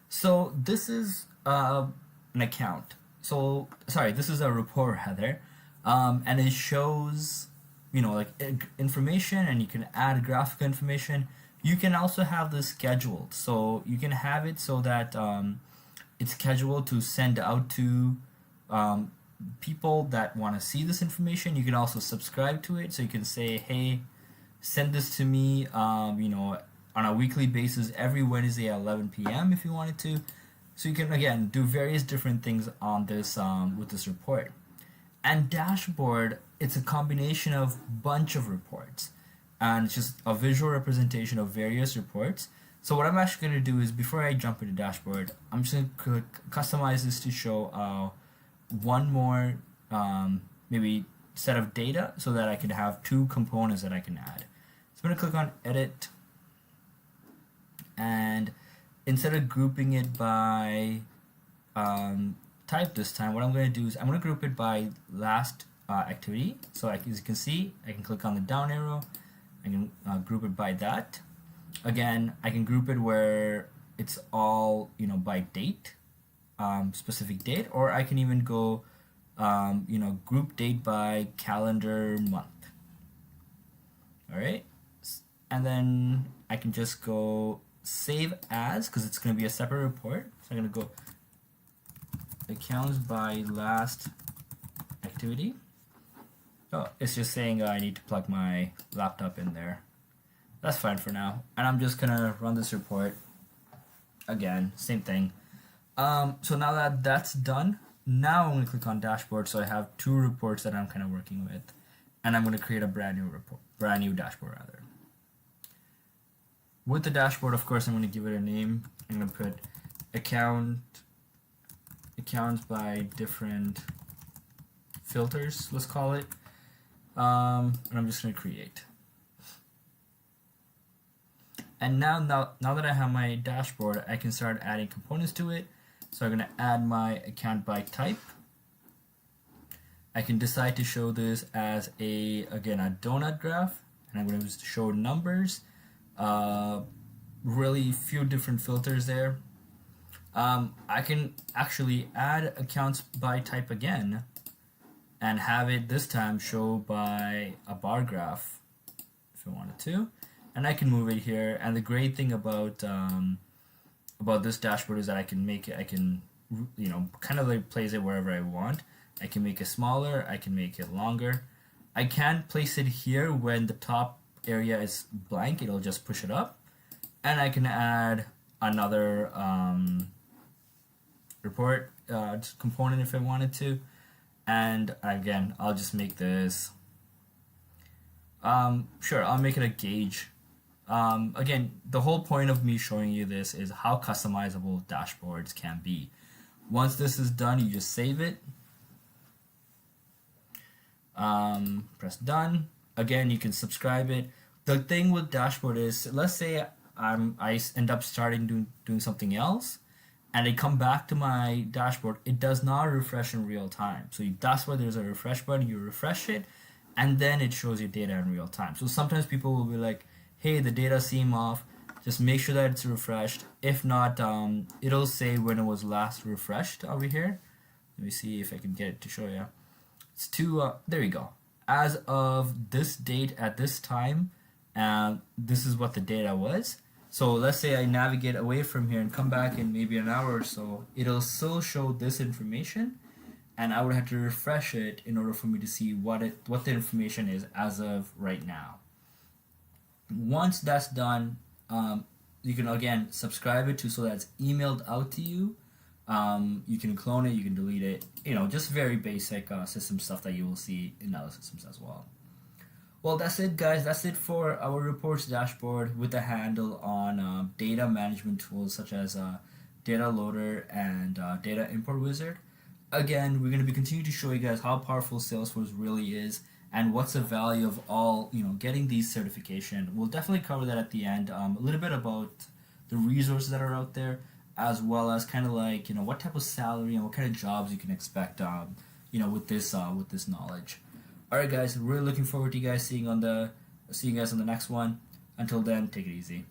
So this is an account. So sorry, this is a report rather, and it shows, you know, like information, and you can add graphical information. You can also have this scheduled, so you can have it so that it's scheduled to send out to people that want to see this information. You can also subscribe to it, so you can say, hey, send this to me, you know, on a weekly basis every Wednesday at 11 p.m. if you wanted to. So you can, again, do various different things on this with this report. And dashboard, it's a combination of bunch of reports, and it's just a visual representation of various reports. So what I'm actually going to do is, before I jump into dashboard, I'm just going to customize this to show one more maybe set of data, so that I can have two components that I can add. So I'm going to click on edit, and instead of grouping it by type this time, what I'm going to do is I'm going to group it by last activity. So as you can see, I can click on the down arrow. I can group it by that. Again, I can group it where it's all, you know, by date, specific date, or I can even go, you know, group date by calendar month. All right, and then I can just go save as, because it's going to be a separate report. So I'm going to go accounts by last activity. Oh, it's just saying I need to plug my laptop in there. That's fine for now. And I'm just going to run this report. Again, same thing. So now that that's done, now I'm going to click on dashboard, so I have two reports that I'm kind of working with. And I'm going to create a brand new report, brand new dashboard rather. With the dashboard, of course, I'm going to give it a name. I'm going to put accounts by different filters, let's call it. And I'm just going to create. And now that I have my dashboard, I can start adding components to it. So I'm going to add my account by type. I can decide to show this as again a donut graph, and I'm going to show numbers. Really few different filters there. I can actually add accounts by type again, and have it this time show by a bar graph if I wanted to. and I can move it here. And the great thing about this dashboard is that I can kind of like place it wherever I want. I can make it smaller, I can make it longer. I can't place it here when the top area is blank, it'll just push it up. And I can add another report component if I wanted to. And again, I'll just make this, sure, I'll make it a gauge. Again, the whole point of me showing you this is how customizable dashboards can be. Once this is done, you just save it. Press done. Again, you can subscribe it. The thing with dashboard is, let's say I end up starting doing something else, and I come back to my dashboard. It does not refresh in real time. So that's why there's a refresh button. You refresh it, and then it shows you data in real time. So sometimes people will be like, hey, the data seem off. Just make sure that it's refreshed. If not, it'll say when it was last refreshed over here. Let me see if I can get it to show you. It's there you go. As of this date at this time, this is what the data was. So let's say I navigate away from here and come back in maybe an hour or so, it'll still show this information, and I would have to refresh it in order for me to see what the information is as of right now. Once that's done, you can again subscribe it so that it's emailed out to you. You can clone it, you can delete it, just very basic system stuff that you will see in other systems as well. Well, that's it, guys. That's it for our reports dashboard with a handle on data management tools such as Data Loader and Data Import Wizard. Again, we're going to be continuing to show you guys how powerful Salesforce really is and what's the value of all, getting these certification. We'll definitely cover that at the end. A little bit about the resources that are out there, as well as kind of like, what type of salary and what kind of jobs you can expect, with this knowledge. All right, guys, really looking forward to you guys seeing you guys on the next one. Until then, take it easy.